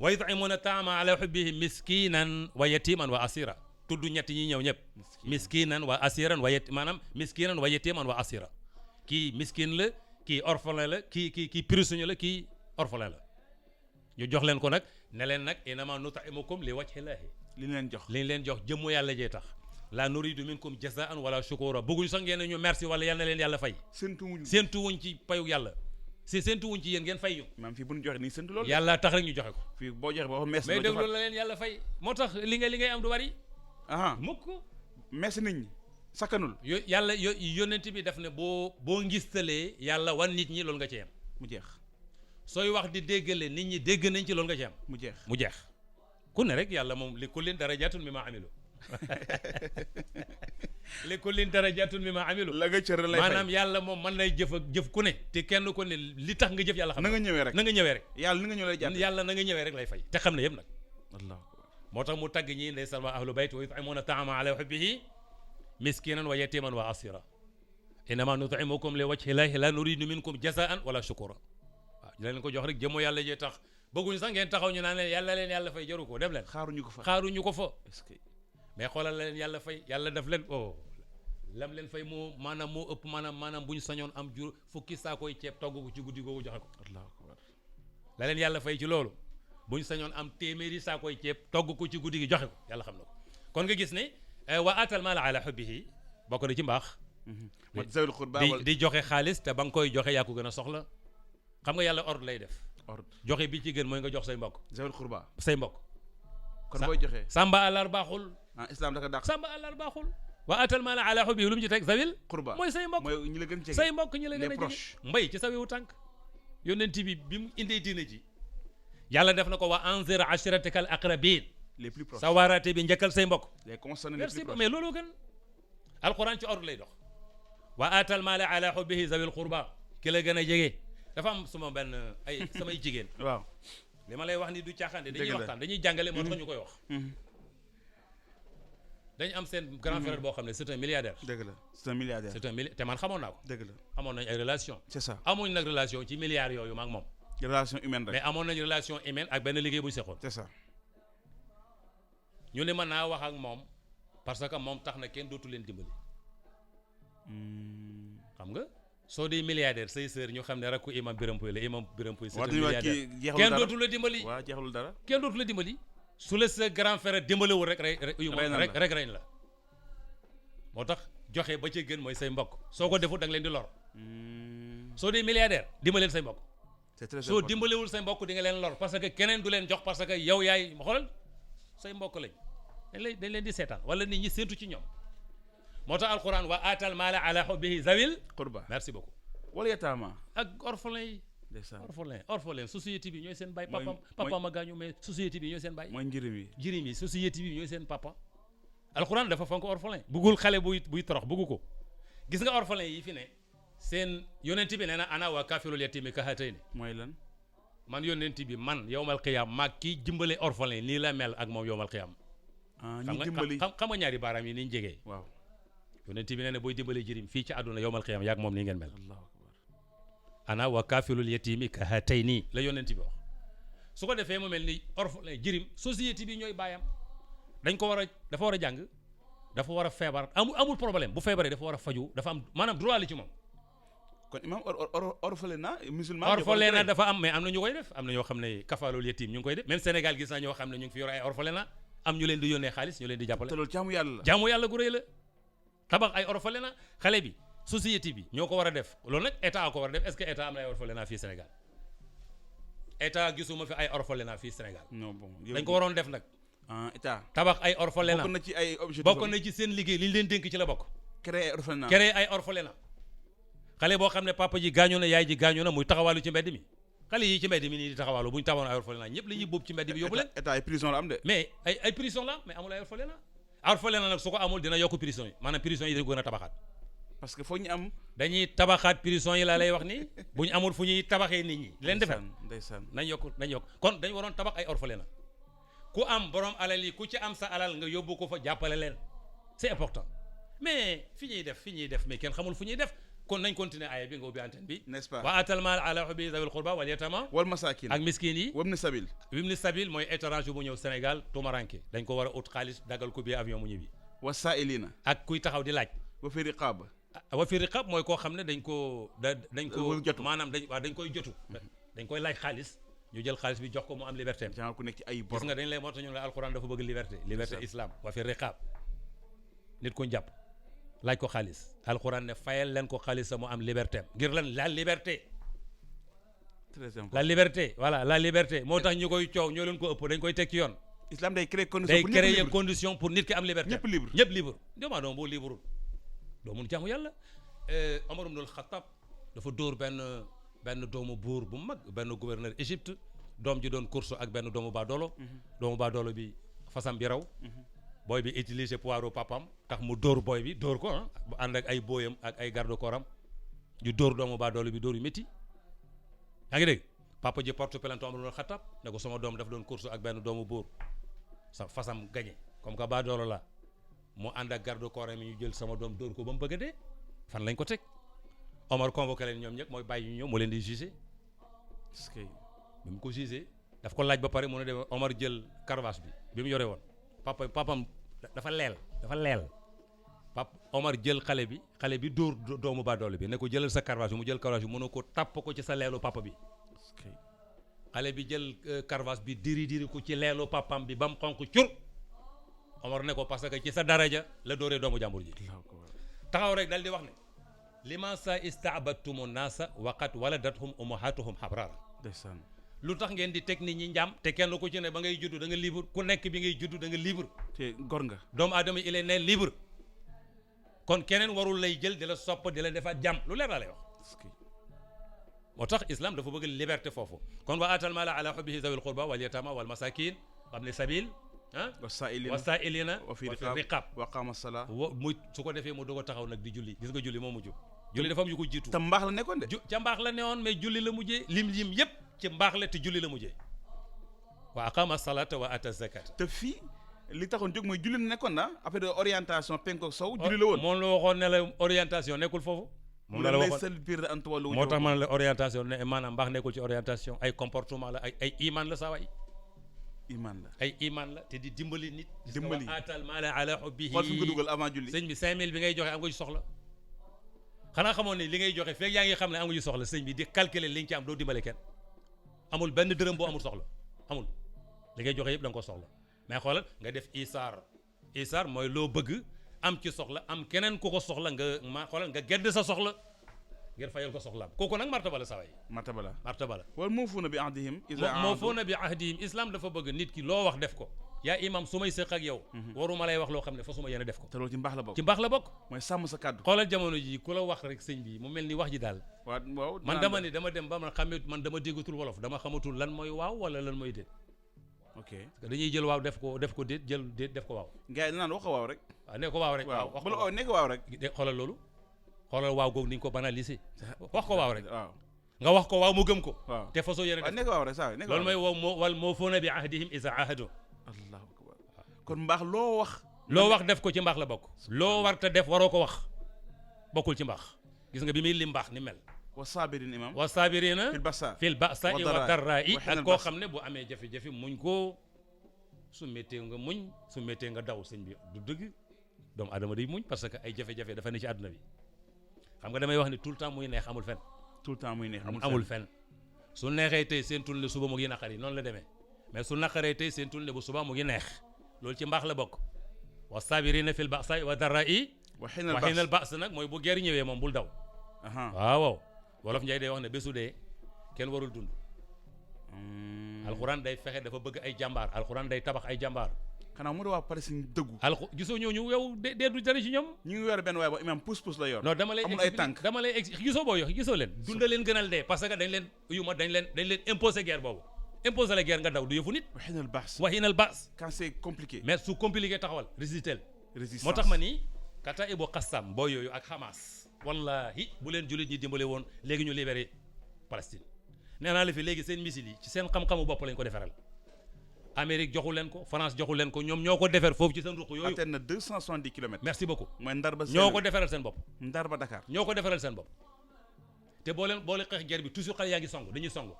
wa yut'imuna ta'ama ala hubbihi miskinan wa yatiman wa asira tudd ñett ñi ñëw ñëpp miskinan wa asiran wa maanaam miskinan wa yatiman wa asira kii miskin la kii orphelin la kii prisonnier la kii orphelin la ñu jox leen ko nag ne leen nag innama nut'imukum li wajhillahi li leen jox jëmmu yàlla jee tax la nuridu minkum jazaan wala shukura bëgguñ sax ngeen ñu merci wala yal na leen yàlla fay séentu wuñ ci payu yàlla séentu wuñ ci yéen ngeen fay ñu maam fii bu ñu joxe nii séentu loolu yàlla tax rek ñu joxe ko fii boo joxe boo mes mais dégg loolu la leen yàlla fay moo tax li ngay am du bari mukk mes nit ñi sakkanul yàlla yónnent bi def ne boo ngistalee yàlla wan nit ñi loolu nga ci am mu jeex sooy wax di déggale nit ñi dégg nañ ci loolu nga ci am mu jeex ku ne rek yàlla moom li kullin darajatun mimma amilu li kullin darajatun mimma amilu la nga cër lay fay maanaam yàlla moom mën nay jëf ku ne te kenn ko ne li tax nga jëf yàlla xam na nga ñëwee rek yàlla na nga ñëw lay jàpp yàlla na nga ñëwee rek lay fay te xam ne yëpp nag allahu akbar moo tax mu tagg ñi ndeysaan waa ahlu bayt wa yut'imuna ta'ama ala hubbihi miskinan wa yatiman wa asira innama nut'imukum li wajhi llahi la nuridu minkum jazaan wala shukura waaw ñu leen ko jox rek jëmmoo yàlla jee tax bëgguñu sax ngeen taxaw ñu naan leen yàlla fay jaru ko dem leen xaaruñu ko fa est-ce que mais xoolal la leen yàlla fay yàlla daf leen lam leen fay moo ëpp maanaam bu ñu sañoon am fukki saakoy ceeb togg ko ci guddi googu joxe ko allahu akbar la leen yàlla fay ci loolu bu ñu sañoon am téeméeri saakoy ceeb togg ko ci guddi gi joxe ko yàlla xam na ko kon nga gis ne wa atal maala ala hubbihi bokk na ci mbaax di joxe xaalis te ba nga koy joxe yaa ko gën a soxla xam nga yàlla ordre lay def joxe bi ci gën mooy nga jox say mbokk zawil qurba say mbokk kon booy joxe samba àllar baaxul islam daka dàq samba àllar baaxul wa atal maala ala hubbihi lu mu ci teg zawil qurba mooy say mbokk mooy ñi la gën jege say mbokk ñi la gën a jege mbay ci sawewu tànk yónnent bi mu indee diina ji yàlla def na ko wa anzir ashiratika al aqrabin les plus proches sa waaraate bi njëkkal say mbokk les concernés les plus proches mais loolu gën alquran ci ordre lay dox wa atal maala ala hubbihi zawil qurba ki la gën a jege dafa am suma benn samay jigéen waaw li ma lay wax ni du caaxaan dañuy waxtaan dañuy jàngale moo tax ñu koy wax dañu am seen grand frère boo xam ne c'est un milliardaire dëgg la c'est un milliardaire te man xamoon naa ko dëgg la amoon nañ ay relation c'est ça amuñ nag relation ci milliards yooyu maak moom relation humaine rek mais amoon nañ relation humaine ak benn liggéey bu ñu seqoon c'est ça ñu ne mën naa wax ak moom parce que moom tax na kenn dootu leen dimbali xam nga soo dee milliardaire say sœur ñu xam ne rakku imam Biram Pouy la imam Biram Pouy c'est un milliardaire kenn dootu la dimbali waaw jeexalul dara kenn dootu la dimbali su la sa grand frère dimbalewul rek rek reñ la moo tax joxe ba ca gën mooy say mbokk soo ko defut da nga leen di lor soo dee milliardaire dimbaleel say mbokk c'est très soo dimbalewul say mbokk di nga leen lor parce que keneen du leen jox parce que yow yaay xoolal say mbokk lañ dañ leen di seetaan wala nit ñi séentu ci ñoom moo tax alquran wa atal maala ala hubbihi zawil qurba merci beaucoup wala yataama ak orphelin yi orphelin société bi ñooy seen baay. papa ma gaañu mais société bi ñooy seen baay. mooy njirim yi société bi ñooy seen papa. alxuraan dafa fonk orphelin bëggul xale buy torox bëggu ko gis nga orphelin yi fi ne seen yonent bi nee na ana wa kaafilul yatiimi ka haatayni mooy lan man yonent bi man yowmal qiyaam maag kii dimbale orphelin nii la mel ak moom yowmal qiyaam. ñi dimbali xam nga ñaari baaraam yi ni ñu jegee. waaw yonent bi nee na booy dimbale jirim fii ci àdduna yowmal qiyaam yaag moom nii ngeen mel. allahu akbar ana wa kaafilul yatiimi ka haatayni la yonent bi wax su ko defee mu mel ni orphelin jirim société bi ñooy baayam dafa war a jàng dafa war a feebar amul problème bu feebaree dafa war a faju dafa am maanaam droit li ci moom. kon imam orphelinat musulman orphelinat dafa am mais am na ñu koy def am na ñoo xam ne kafaalul yatim ñu ngi koy def même Sénégal gis naa ñoo xam ne ñu ngi fi yor ay orphelinat am ñu leen di yónnee xaalis ñu leen di jàppale. te loolu jaamu yàlla la jaamu yàlla gu rëy la tabax ay orphelinat xale bi société bi ñoo ko war a def loolu nag état ko war a def est-ce que état am na ay orphelinat fii Sénégal état gisuma fi ay orphelinat fii Sénégal. non bon dañ ko waroon def nag. état tabax ay orphelinat bokk na ci ay objectif bokk na ci seen liggéey li ñu leen dénk ci la bokk. créer ay orphelinat xale boo xam ne papa ji gaañoo na yaay ji gaañoo na muy taxawaalu ci mbedd mi xale yi ci mbedd mi nii di taxawaalu bu ñu taxawoon ay orphelinat ñëpp la ñuy bóob ci mbedd mi yóbbu leen. état ay prison la am de. mais ay prison la mais amul ay orphelinat nag su ko amul dina yokk prison yi maanaam prison yi dañu gën a tabaxaat. parce que foog ñu am. dañuy tabaxaat prison yi laa lay wax ni bu ñu amul fu ñuy tabaxee nit ñi. leen defar ndeysaan nañ yokk kon dañu waroon tabax ay orphelinat ku am borom alal yi ku ci am sa alal nga yóbbu ko fa jàppale leen c'est important mais fi ñuy def mais kenn xamul fu ñuy def kon nañ continuer aaya bi nga ubbi antenne bi n'est-ce pas wa atal maal ala hubbi zawil qurba wal yatama wal masakin ak miskin yi wabni sabil mooy étranger bu ñëw Sénégal tumaranke dañ ko war a ut xaalis dagal ko bi avion mu ñibbi wa sailina ak kuy taxaw di laaj wa fi riqab mooy koo xam ne dañ ko maanaam dañ koy jotu dañ koy laaj xaalis ñu jël xaalis bi jox ko mu am liberté ku nekk ci ay bor gis nga dañ lay moo tax ñu ne alxuraan dafa bëgg liberté islam wa fi riqab nit ku jàpp laaj ko xaalis alxuraan ne fayal leen ko xaalis sa mu am liberté ngir lan la liberté voilà la liberté moo tax ñu koy coow ñoo leen ko ëpp dañ koy teg ci yoon islam day créer condition pour nit ki am liberté ñëpp libre doomaa doom boo libre doo mun jaamu yàlla Omar ibn al-Khattab dafa dóor benn doomu buur bu mag benn gouverneur Égypte doom ji doon course ak benn doomu baadoolo bi fasam bi raw booy bi utiliser poireau papam tax mu dóor booy bi dóor ko bu ànd ak ay booyam ak ay garde corps am ñu dóor doomu baadoolo bi dóor yu métti yaa ngi dégg papa ji porte plainte Omar ibn al-Khattab ne ko sama doom daf doon course ak benn doomu buur sa fasam gagné comme que baadoolo la mu ànd ak garde corps am ñu jël sama doom dóor ko ba mu bëgg a dee fan lañ ko teg Omar convoqué leen ñoom ñëpp mooy bàyyi ñu ñëw moo leen di jugé parce que bi mu ko jugé daf ko laaj ba pare mu ne dem Omar jël caravage bi mu yore woon papam dafa leel Omar jël xale bi dóor doomu baadoolo bi ne ko jëlal sa caravage bi mu jël caravage bi mën na ko tàpp ko ci sa leelu papa bi xale bi jël caravage bi diri ko ci leelu papam bi ba mu xonq cur Omar ne ko parce que ci sa daraja la dóoree doomu jàmbur ji taxaw rek dal di wax ne liman sa istaabattumu naasa waqat waladathum ummahatuhum habrara lu tax ngeen di teg nit ñi njàm te kenn ku ci ne ba ngay juddu da nga libre ku nekk bi ngay juddu da nga libre te gor nga doomu aadama il est né libre kon keneen warul lay jël di la sopp di la defaat jàmm lu leer la lay wax moo tax islam dafa bëgg liberté foofu kon wa atal mala ala hubbihi zawil qurba wal yatama wal masakin wabni sabil wasailina wa fi riqab wa qama sala muy su ko defee mu doog a taxaw nag di julli gis nga julli moo mujj julli dafa am yu ko jiitu te mbaax la nekkoon de ca mbaax la newoon mais julli la mujjee lim yëpp ci mbaax la te julli la mujjee wa aqama salata wa ata zakata te fii li taxoon jóg mooy julli la nekkoon na après de orientation penku sow julli la woon moom la waxoon ne la orientation nekkul foofu moom la waxoon moo tax man la orientation ne maanaam mbaax nekkul ci orientation ay comportement la ay iman la saa waay ay iman la te di dimbali nit dimbali atal maala ala hubbihi xool fi nga dugal avant julli sëñ bi 5000 bi ngay joxe am nga ci soxla xanaa xamoon ne li ngay joxe fekk yaa ngi xam ne am nga ci soxla sëñ bi di calculer li nga ci am doo dimbale kenn amul benn dërëm boo amul soxla amul li ngay joxe yëpp da nga ko soxla mais xoolal nga def isaar mooy loo bëgg am ci soxla am keneen ku ko soxla nga xoolal nga gedd sa soxla ngir fayal ko soxlaam kooku nag martaba la saway martaba la wal muufuuna bi ahdihim muufuuna bi ahdihim islam dafa bëgg nit ki loo wax def ko yaa imam su may sëq ak yow waruma lay wax loo xam ne fa suma yéene def ko te loolu ci mbaax la bokk ci mbaax la bokk mooy sàmm sa kàddu xoolal jamono ji ku la wax rek sëñ bi mu mel ni wax ji daal waaw man dama ne dama dem ba man xamee man dama déggatul wolof dama xamatul lan mooy waaw wala lan mooy déet ok parce que dañuy jël waaw def ko déet jël déet def ko waaw gars yi danaan wax ko waaw rek waaw ne ko waaw rek waaw wax ko ne ko waaw rek xoolal loolu xoolal waaw googu ni ñu ko banalisé wax ko waaw rek waaw nga wax ko waaw mu gëm ko waaw te façon yéene def ne ko waaw rek saa loolu mooy wow moo wal moo foona bi ahdihim isa ahadu allahu akbar kon mbaax loo wax def ko ci mbaax la bokk loo war te def waroo ko wax bokkul ci mbaax gis nga bi muy lim mbaax ni mel wa saabirina imam wa saabirina fil ba'sa'i wa darra'i ak koo xam ne bu amee jafe-jafe muñ ko su méttee nga muñ su méttee nga daw sëñ bi du dëgg doomu adama day muñ parce que ay jafe-jafe dafa ne ci àdduna bi xam nga damay wax ni tout le temps muy neex amul fen tout le temps muy neex amul fen su neexee tey seen tul ne suba mu ngi naqari noonu la demee mais su naqaree tey seen tul ne bu suba mu ngi neex loolu ci mbaax la bokk wa saabirina fil ba'sa'i wa darra'i wa hinal ba's nag mooy bu guerre ñëwee moom bul daw waaw wolof Njaay day wax ne bésu dee kenn warul dund alxuraan day fexe dafa bëgg ay jàmbaar alxuraan day tabax ay jàmbaar xanaa mu da waa pare si dëggu gisoo ñooñu yow dee du dara ci ñoom ñu ngi weer benn waaye ba imam pousse la yor non dama lay amul ay tànk dama lay gisoo boo yox gisoo leen dunda leen gënal dee parce que dañ leen imposer guerre boobu imposer la guerre nga daw du yëfu nit wa hinal ba's quand c'est compliqué mais su compliqué taxawal résistance résistance moo tax ma ni kata ibu Qassam boo yooyu ak Hamas wallahi bu leen jullit ñi dimbale woon léegi ñu libéré Palestine nee naa la fi léegi seen missile yi ci seen xam-xamu bopp lañ ko defaral Amérique joxu leen ko France joxu leen ko ñoom ñoo ko defar foofu ci seen ruq yooyu atteindre na 270 kilomètres merci beaucoup mooy ndar ba ñoo ko defaral seen bopp ndar ba Dakar ñoo ko defaral seen bopp te boo leen xeex guerre bi toujours xale yaa ngi song dañuy song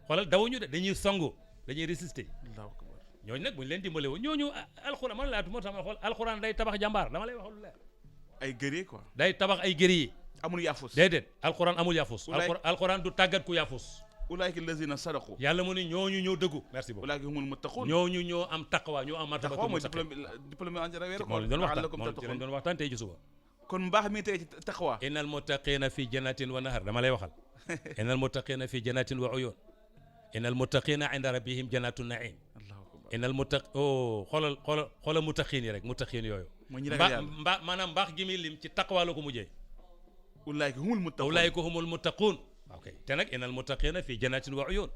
xoolal dawuñu de dañuy song dañuy résister ñooñu nag bu ñu leen dimbale woon ñooñu alxuraan man laatu moo tax ma xool alxuraan day tabax jàmbaar dama lay wax lu leer ay guerrier quoi day tabax ay guerrier amul yaafus déedéet alxuraan amul yaafus alxuraan du tàggat ku yaafus ulaayka lazina sadaqu yàlla mu ne ñooñu ñoo dëggu merci beaucoup ulaayka humul muttaqun ñooñu ñoo am taqwa ñoo am martabatu mooy diplôme en weeru ko moom doon waxtaan tey ci suba kon mbaax mi tey ci taqwa innal muttaqina fi jannatin wa nahar dama lay waxal innal muttaqina fi jannatin wa uyun innal muttaqina inda rabbihim jannatu na'im innal xoolal muttaqin yi rek muttaqin yooyu maanaam mbaax gi muy lim ci taqwa la ko mujjee ulaayka humul muttaqun ok te nag innal muttaqina fi jannatin wa uyun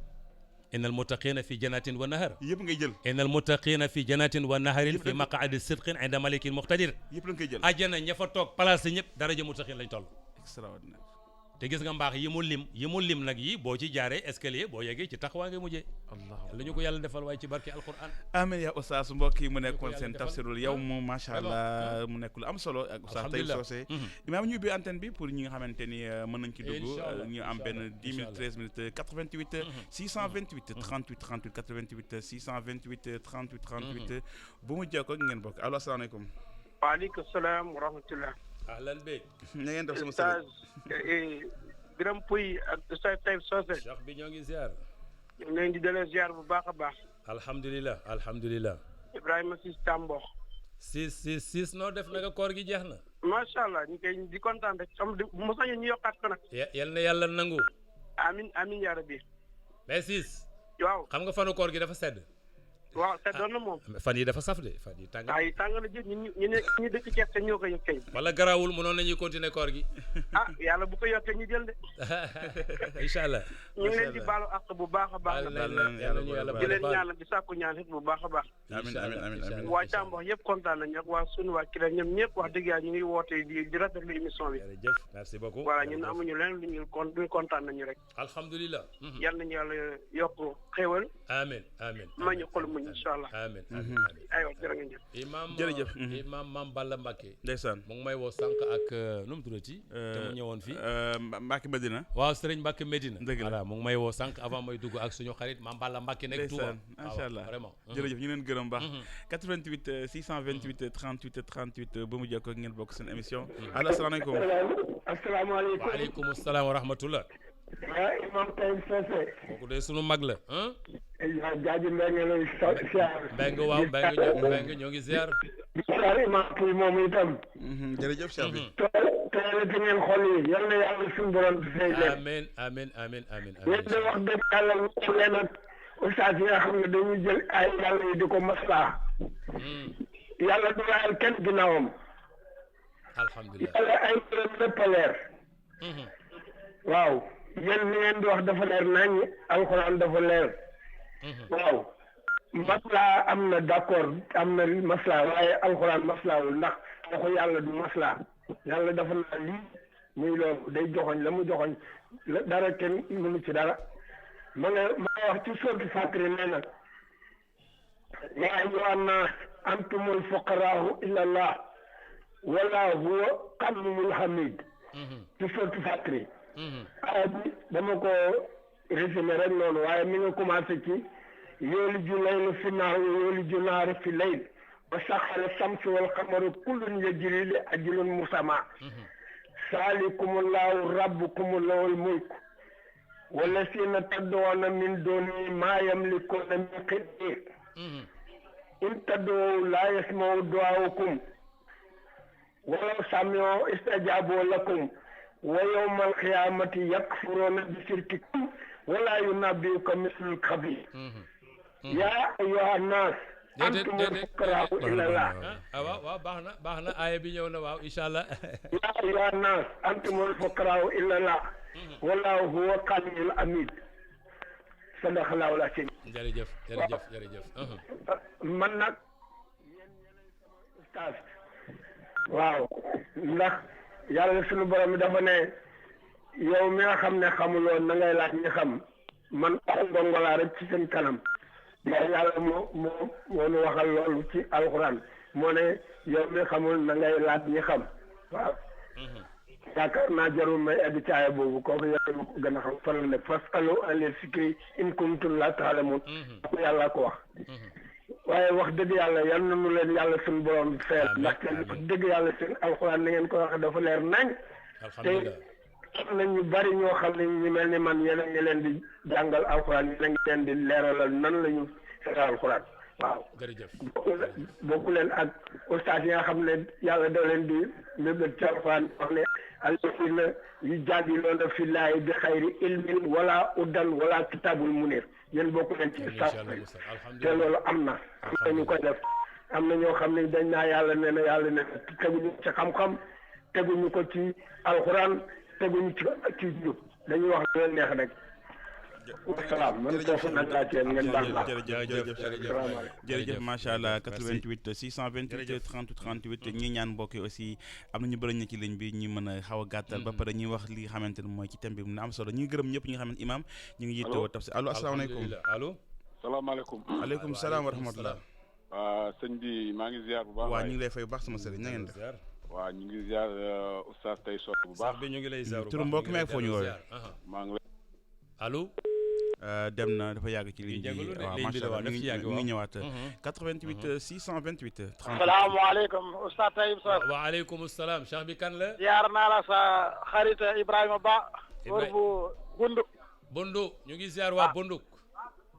innal muttaqina fi jannatin wa nahar yëpp ngay jël innal muttaqina fi jannatin wa naharin fi maq'adi sidqin inda malikin muqtadir yëpp la ngay jël àjjana ña fa toog place ñëpp daraja muttaqin lañ toll extraordinaire te gis nga mbaax yi mu lim nag yi boo ci jaaree escalier boo yeggee ci taxawaa ngay mujjee la ñu ko yàlla defal waaye ci barke alquran amin ya oustaz mbokk yi mu nekkoon seen tafsirul yow moom macha allah mu nekk lu am solo ak oustaz Taib Socé imaam ñu ubbi antenne bi pour ñi nga xamante ni mën nañ ci dugg ñu am benn 10 minutes 13 minutes 88 628 38 38 88 628 38 38 bu mu jokkoo ngeen bokk allo asalaamaaleykum waaleykum salaam wa rahmatullah ahlan bek na ngeen def sama Oustaz Birame Pouy ak Oustaz Taib Socé Cheikh bi ñoo ngi ziar ñu ngi leen di dalee ziar bu baax a baax alhamdulilah Ibrahima Ciss Tambo siis noo def naka koor gi jeex na macha allah ñu koy di kontaan rek am bu ma sañoon ñu yokkaat ko nag yal na yàlla nangu amin yaa rabbi mais siis waaw xam nga fanu koor gi dafa sedd waaw te doon na moom fan yi dafa saf de fan yi tàng ay tàng na jë ñu dëkk Cees te ñoo ko yëg kay wala garaawul mënoon nañuy continuer koor gi yàlla bu ko yokkee ñu jël de incha allah ñu ngi leen di baalu àq bu baax a baax di leen ñaanal di sàkku ñaan it bu baax a baax amiin waa Càmbox yëpp kontaan nañu ak waa sunu waa Kile ñoom ñëpp wax dëgg yàlla ñu ngi woote di rafetlu émission bi jërëjëf merci beaucoup voilà ñun amuñu leen lu ñu kontaan nañu rek alhamdulilah yal nañu yàlla yokk xéewal amiin ma ñu xol muñ incha allah amiin aywa jërë ngeen jëf jërëjëf imam Mame Balla Mbacké ndeysaan mu ngi may woo sànq ak nu mu tuddati te mu ñëwoon fii Mbacké Medina waaw Serigne Mbacké Medina dëgg la voilà mu ngi may woo sànq avant may dugg ak suñu xarit Mame Balla Mbacké nekk Touba macha allah vraiment jërëjëf ñu leen gërëm baax 88 628 38 38 ba mu jokkoo ak ngeen bokk seen émission allo asalaamaaleykum asalaamaaleykum waaleykum salaam wa rahmatullah imam Taib Socé kooku de sunu mag la jaaji Mbengue lay ziar Mbengue waaw Mbengue ñoo ngi ziar ziar imam Pouy moom itam jërëjëf Cheikh bi teele te ngeen xol yi yal na yàlla suñu borom fay leen amiin ñett de wax dëgg yàlla leen ak ustaas yi nga xam ne dañuy jël ay yàlla yi di ko maslaa yàlla du laal kenn ginnaawam alhamdulilah yàlla ay mbiram lépp a leer waaw yéen li ngeen di wax dafa leer nañ alxuraan dafa leer waaw maslaa am na d'accord am na maslaa waaye alxuraan maslaawul ndax waxu yàlla du maslaa yàlla dafa naa lii muy loolu day joxoñ la mu joxoñ dara kenn mënu ci dara ma nga wax ci sourate Fatir nee na yaa ayyuhan naas antumul fuqaraa'u ila Allah wallaahu huwa ganiyyul hamiid ci sourate Fatir aaya bi dama ko résumé rek noonu waaye mi nga commencé ci yooliju layla fi nahaar wa yooliju nahaara fi layl wa saxxara shamsa wal qamara kullun yajrii li ajalin musammaa zaalikumullaahu rabbukum lahul mulk wallaziina tad'uuna min duunihi maa yamlikuuna min qitmiir in tad'uu laa yasma'uu du'aa'akum walaw sami'uu istajaabu lakum wa yawmal qiyaamati yakfuruuna bi shirkikum wa laa yunabbi'uka mislul xabiir yaa ayyuhan naas antumul fuqaraa'u ilallah waaw baax na aaya bi ñëw na waaw incha allah yaa ayyuhan naas antumul fuqaraa'u ilallah wallaahu huwa ganiyyul hamiid sadaqallaahu l-aziim jërëjëf man nag yéen ñeneen sama ustaas waaw ndax yàlla sunu borom bi dafa ne yow mi nga xam ne xamuloon na ngay laaj ñi xam man waxu ndongolaa rek ci seen kanam ndax yàlla moo nu waxal loolu ci alxuraan moo ne yow mi xamul na ngay laaj ñi xam waaw yaakaar naa jarul may egg ci aaya boobu kooku yàlla ma ko gën a xam fan la nekk fasalu ahla zikri in kuntum laa ta'lamuun ko yàlla ko wax waaye wax dëgg yàlla yal na nu leen yàlla suñu borom feel ndaxte wax dëgg yàlla seen alxuraan ni ngeen ko waxee dafa leer nañ te am na ñu bari ñoo xam ne ñu mel ni man yéen a ngi leen di jàngal alxuraan yéen a ngi leen di leeralal nan la ñu seetal alxuraan waaw bokku leen ak ustaas yi nga xam ne yàlla da leen di mébét ci alxuraan wax ne allaziina yujaadiluuna fillaahi bi xayri ilmin wala udan wala kitaabul munir yéen bokku leen ci ustaas te loolu am na ñu koy def am na ñoo xam ne dañ naa yàlla nee na yàlla ne teguñu ci xam-xam teguñu ko ci alxuraan teguñu ci jub dañuy wax lu leen neex rek wasalaam man foofu nag laa cee ngeen baal ma jërëjëf macha allah 88 628 30 38 ñi ñaan mbokk yi aussi am na ñu bëri ñu ci ligne bi ñu mën a xaw a gàttal ba pare ñuy wax li nga xamante ne mooy ci thème bi mu am solo ñu ngi gërëm ñëpp ñi nga xamante imam ñu ngi yittewoo tafsir allo asalaamaaleykum allo salaamaaleykum aleykum salaam wa rahmatullah waaw sëñ bi maa ngi ziar bu baax waaw ñu ngi lay fay bu baax sama sëriñ na ngeen def waaw ñu ngi ziar oustaz tey sot bu baax bi ñu ngi lay ziar turu mbokk meeg foo ñu woowee maa ngi lay allo dem na dafa yàgg ci ligne bi waaw macha allah mi ngi ñëwaat 88 628 30 salaamaaleykum oustaz Taïb Socé waaleykum salaam cheikh bi kan la ziar naa la sa xarit Ibrahima Ba wër bu Bundu ñu ngi ziar waa Bunduk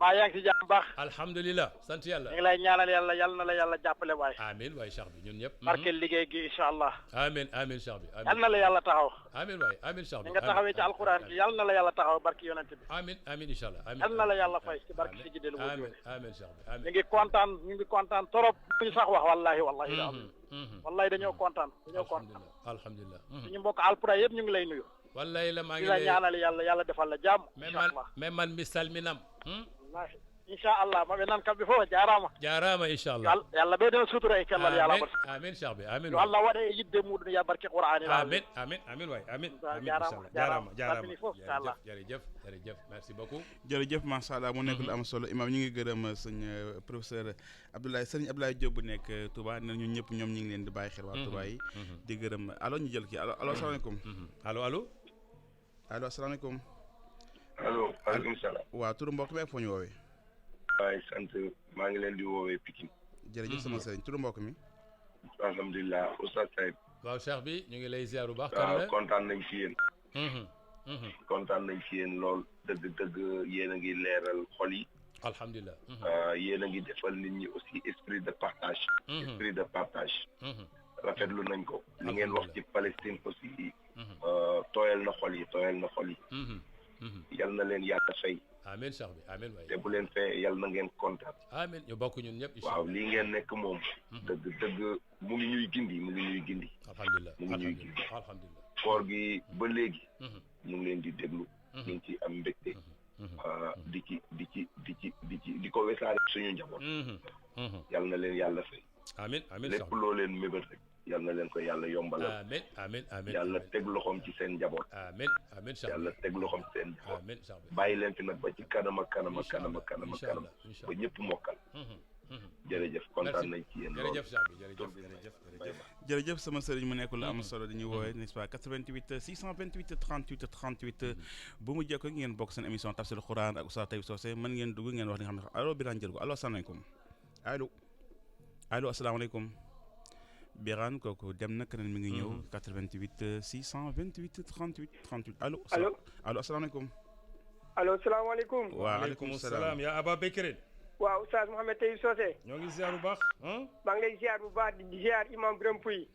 maa yaa ngi ci jàmm baax alhamdulilah sant yàlla ñu ngi lay ñaanal yàlla yal na la yàlla jàppale waay amin waay cheikh bi ñun ñëpp barkeel liggéey gi incha allah amin cheikh bi yal na la yàlla taxaw amin waay amin cheikh bi nga taxawee ci alquran bi yal na la yàlla taxaw barki yonent bi amin incha allah amin yal na la yàlla fay ci barki si jidelu amin cheikh bi amin ñu ngi kontaan trop ñu sax wax wallahi la am wallahi dañoo kontaan alhamdulilah suñu mbokk alpura yëpp ñu ngi lay nuyu wallahi la maa ngi la ñaanal yàlla defal la jàmm mais man mi salminam wallahi inchallah maɓe nan kamɓe fof jarama inchallah yallah ɓeyden sutura e cellal yala amin cheikh bi amin yo allah waɗa e yidde muɗum ya barke qur'ani amin way amin jarama fof inchallah jërëjëf merci beaucoup jërëjëf macha allah mu nekk lu am solo imam ñu ngi gërëm sëñ professeur Abdoulaye Diop bu nekk Touba ne ñun ñëpp ñoom ñu ngi leen di bàyyi xel waa Touba yi di gërëm allo ñu jël kii allo asalaamaaleykum allo asalaamaaleykum allo maaleykum salaam waaw turu mbokk mi ak foo ñu woowee waaye sant maa ngi leen di woowee Pikine jërëjëf sama sëriñ turu mbokk mi alhamdulilah oustaz Taïb waaw cheikh bi ñu ngi lay ziar bu baax kan la kontaan nañ ci yéen kontaan nañ ci yéen lool dëgg yéen a ngi leeral xol yi alhamdulilah yéen a ngi defal nit ñi aussi esprit de partage rafetlu nañ ko li ngeen wax ci Palestine aussi tooyal na xol yi yal na leen yàlla fay amiin Cheikh bi amiin waay te bu leen fee yal na ngeen kontaan. amiin ñu bokk ñun ñëpp. waaw lii ngeen nekk moom. dëgg mu ngi ñuy gindi. alhamdulilah mu ngi ñuy gindi. alhamdulilah koor gi ba léegi. ñu ngi leen di déglu. ñu ngi ci am mbégte. di ko wesaare suñu njaboot. yal na leen yàlla fay. amiin amiin lépp loo leen mébét rek. yal na leen ko yàlla yombalal. amiin yàlla teg loxoom ci seen njaboot. amiin yàlla teg loxoom ci seen njaboot. amiin bàyyi leen fi nag ba ci kanam ba ñëpp mokkal. jërëjëf kontaan nañ ci yéen lool. jërëjëf sama sëriñ mu nekk lu am solo dañuy woowee n'est-ce pas 88 628 38 38 bu mu jekko ngeen bokk seen émission Tafsirul Quran ak Oustaz Taïb Socé mën ngeen dugg ngeen wax li nga xam ne allo Birane jël ko allo asalaamaaleykum allo asalaamaaleykum Birane kooku dem na keneen mi ngi ñëw 88 628 38 38 allo asalaamaaleykum allo salaamaaleykum. waaleykum salaam yaa Aba Bekrin. waaw Oustaz Mouhamed Taïb Socé. ñoo ngi ziar bu baax. maa ngi lay ziar bu baax di ziar imam Birame Pouy.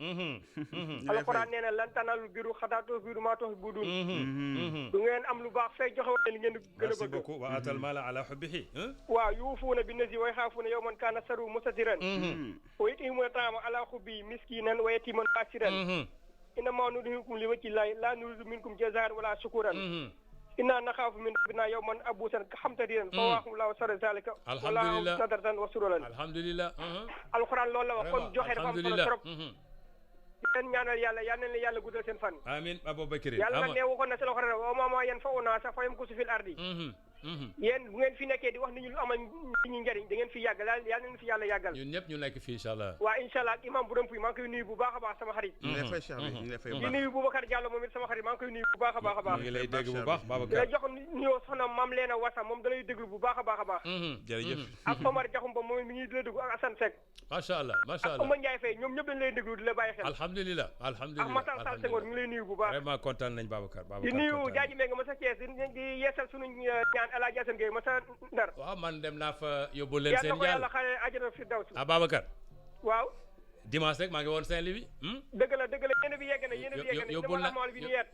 alxuraan nee na lan tanaalul birra hattaa tunfiquu mimmaa tuhibbuun. du ngeen am lu baax fay joxe woon li ngeen gën a bëgg. merci beaucoup wa aatal maala ala hubbihi. waaw yuufuuna bin-nazri wa yaxaafuuna yawman kaana sharruhu mustattiran. wa yut'imuuna ta'aama alaa hubbihi miskiinan wa yatiiman wa asiiran. innamaa nut'imukum li wajhi llaahi laa nuriidu minkum jazaa'an wa laa shukuuran. inna naxaafu min rabbinaa yawman abuusan qamtariiran fa waqaahumu llaahu sharra zaalika alhamdulilah wa nadratan wa sururan. alhamdulilah. alxuraan loolu la wax kon joxe dafa am solo trop. di leen ñaanal yàlla yal na leen yàlla guddal seen fan. amiin Aboubacry. yàlla ne waxoon na si alxuraan wa maa yanfa'u naasa fa yamkusu fil ardi. yéen bu ngeen fi nekkee di wax ni ñu lu amal ñu njëriñ da ngeen fi yàgg daal yal nañu fi yàlla yàggal. ñun ñëpp ñu nekk fii incha allah. waaw incha allah imam Birame Pouy maa ngi koy nuyu bu baax a baax sama xarit. di nuyu Boubacar Diallo moom it sama xarit maa ngi koy nuyu bu baax a baax a baax. ñu ngi lay dégg bu baax Babacar. di la jox nuyoo soxna Mame Lena Wassa moom da lay déglu bu baax a baax a baax. jërëjëf. ak Omar Diakhoumpa moom mi ngi la déglu ak Assane Seck. macha allah macha allah ak Oumar Ndiaye Faye ñoom ñëpp dañ lay déglu di la bàyyi xel. alhamdulilah alhamdulilah ak Matar Sall Senghor mi ngi lay nuyu bu baax. vraiment kontaan nañ Babacar. di nuyu Jaaji Mbengue ma sa Thiès di yeesal sunu ñaan El Hadj Assane Gueye ma sa Ndar. waaw man dem naa fa yóbbu leen seen yàlla na ko yàlla xale àjjana firdaws. Babacar. waaw. dimanche rek maa ngi woon Saint-Louis. dëgg la yéen bi yegg na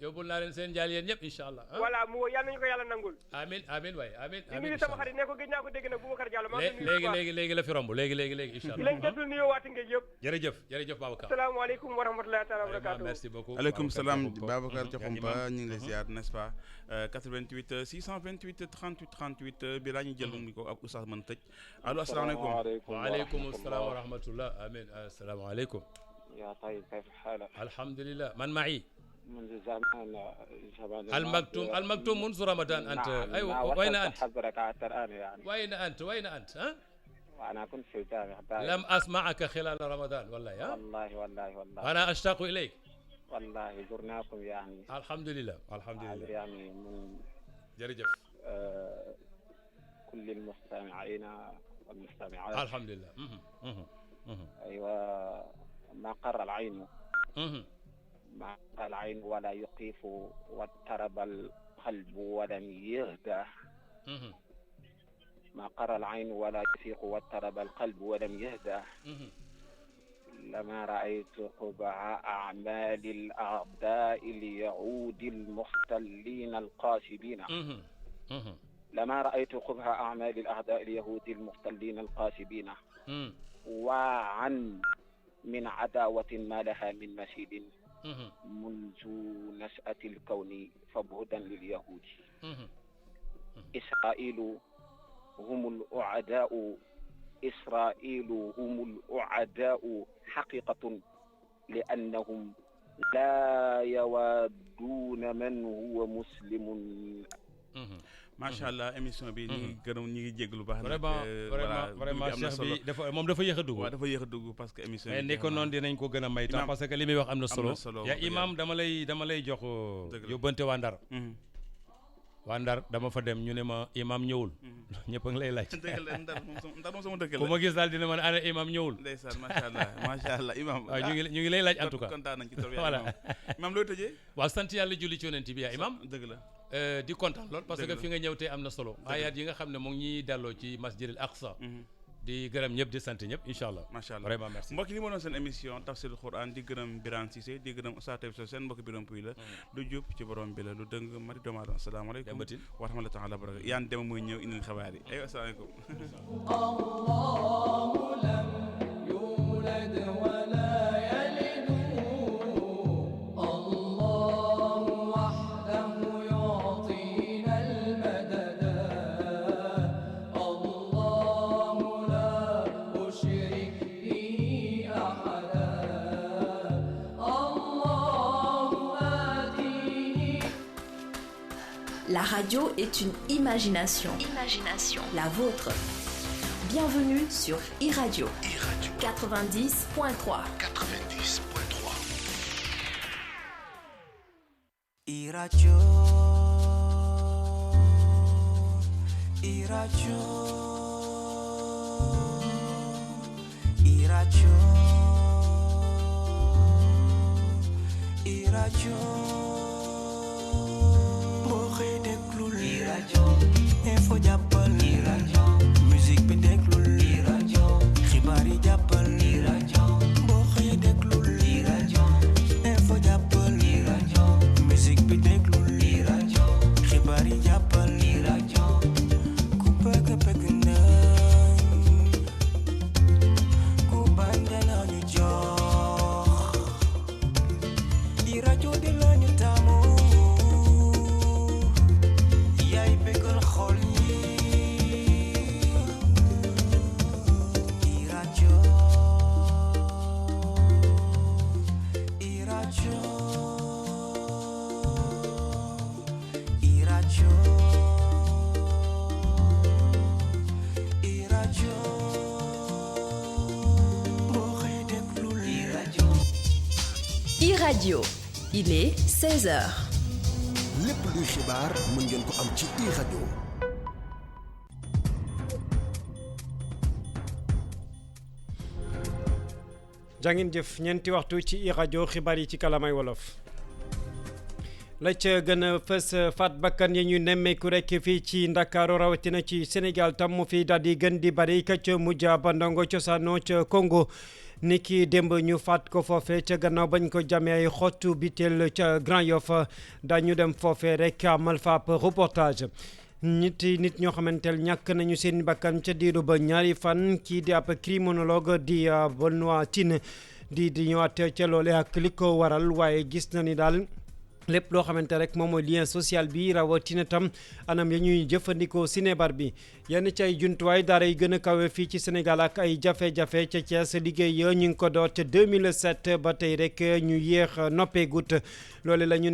yóbbul naa leen seen jaal yéen ñëpp incha allah. voilà mu yal nañu ko yàlla nangul. amiin amiin waay amiin. di nuyu sama xarit ne ko gëj naa ko dégg nag Boubacar Diallo maa ngi nuyu léegi la fi romb léegi incha allah. di leen jotul nuyoo waati ngeen yëpp. jërëjëf Babacar. asalaamaaleykum wa rahmatulahi taala wa barakatuh. merci beaucoup aleykum salaam Babacar Diakhoumpa ñu ngi lay ziar n'est-ce pas 88 628 38 38 bi laa ñu jël mu ko ak oustaz mën tëj allo asalaamaaleykum. waaleykum salaam wa rahmatullah amiin asalaamaaleykum. يا طيب كيف حالك؟ الحمد لله من معي؟ منذ زمان المكتوم منذ رمضان أنت أيوة وين أنت؟ حضرك الآن يعني وين أنت ها؟ وأنا كنت في الجامعة لم أسمعك خلال رمضان والله ها؟ والله أنا أشتاق إليك والله زرناكم يعني الحمد لله يعني من جرجف كل المستمعين والمستمعات الحمد لله أيوة ما قر العين ولا يقيف واضطرب القلب ولم يهدى ما قر العين ولا يفيق واضطرب القلب ولم يهدى لما رأيت قبع أعمال الأعداء ليعود المختلين القاسبين لما رأيت قبح أعمال الأعداء اليهود المختلين القاسبين وعن من عداوة ما لها من مثيل منذ نشأة الكون فبعدا لليهود إسرائيل هم الأعداء حقيقة لأنهم لا يودون من هو مسلم macha allah émission bi ñu ngi gërëm ñu ngi jéglu baax vraiment cheikh bi dafa yéex a dugg. waaw dafa yéex a dugg parce que émission bi ni ko noonu dinañ ko gën a may temps parce que li muy wax am na solo yaa imam dama lay jox yóbbante waa Ndar waa Ndar dama fa dem ñu ne ma imam ñëwul ñëpp a ngi lay laaj Ndar moom sama dëkk la ku ma gis daal dina ma ne ana imam ñëwul ndeysaan macha allah imam waaw ñu ngi lay laaj en tout cas kontaan nañ ci trop voilà imam looy tëjee waaw sant yàlla julli ci yonent bi yaa imam dëgg la di kontaan lool parce que fi nga ñëw tey am na solo ayat yi nga xam ne mu ngi ñuy delloo ci masjidil aqsa di gërëm ñëpp di sant ñëpp incha allah. macha allah vraiment merci. mbokk yi li ma doon seen émission tafsirul Quran di gërëm Birane Cissé di gërëm Oustaz Taïb Socé seen mbokk Birame Pouy la. lu jub ci borom bi la lu dëng mari doomu aadama asalaamaaleykum wa rahmatullahi taala wa barakatuh yaan dem mooy ñëw indil xabaar yi aywa asalaamaaleykum. Allahu lam yulad wa la yalid Allahu wahdahu yu'tina al-madad Allahu la ushrik bihi ahada Allahu atini. La radio est une imagination. La vôtre. Bienvenue sur iRadio. 90.3. iRadio. boo xëy déglul iRadio info jàppal iRadio musique bi déglul iRadio xibaar yi jàppal iRadio boo xëy déglul iRadio info jàppal iRadio musique bi déglul iRadio xibaar yi jàppal iRadio ku bëgg nañ ku bañ dinañu jox iRadio di lañu taamu yaay bëggal xol yi iRadio boo xëy déglul iRadio. iRadio, il est 16h. lépp luy xibaar mën ngeen ko am ci iRadio. jàngin jëf ñeenti waxtu ci iRadio xibaar yi ci kalamay wolof. la ca gën a fës faat bakkan yi ñu nemmeeku rek fii ci Ndakaaru rawatina ci Sénégal tam mu fi daal di gën di bari ka ca mujj ba ndongo cosaanoo ca Congo. niki démb ñu faat ko foofe ca gannaaw bañ ko jamee ay xottu biteel ca Grand Yoff dañu dem foofe rek amal fa ab reportage nit ñoo xamanteel ñàkk nañu seen bakkan ca diiru ba ñaari fan kii di ab criminologue di Benoît Tine di ñëwaat ca loole ak li ko waral waaye gis na ni daal lépp loo xamante rek moom mooy lien social bi rawatina tam anam ya ñuy jëfandikoo sinébar bi yenn ci ay jumtuwaay daara yi gën a kawe fii ci Sénégal ak ay jafe-jafe ca Thiès liggéey ya ñu ngi ko door ca 2007 ba tey rek ñu yéex noppee gut loole la ñu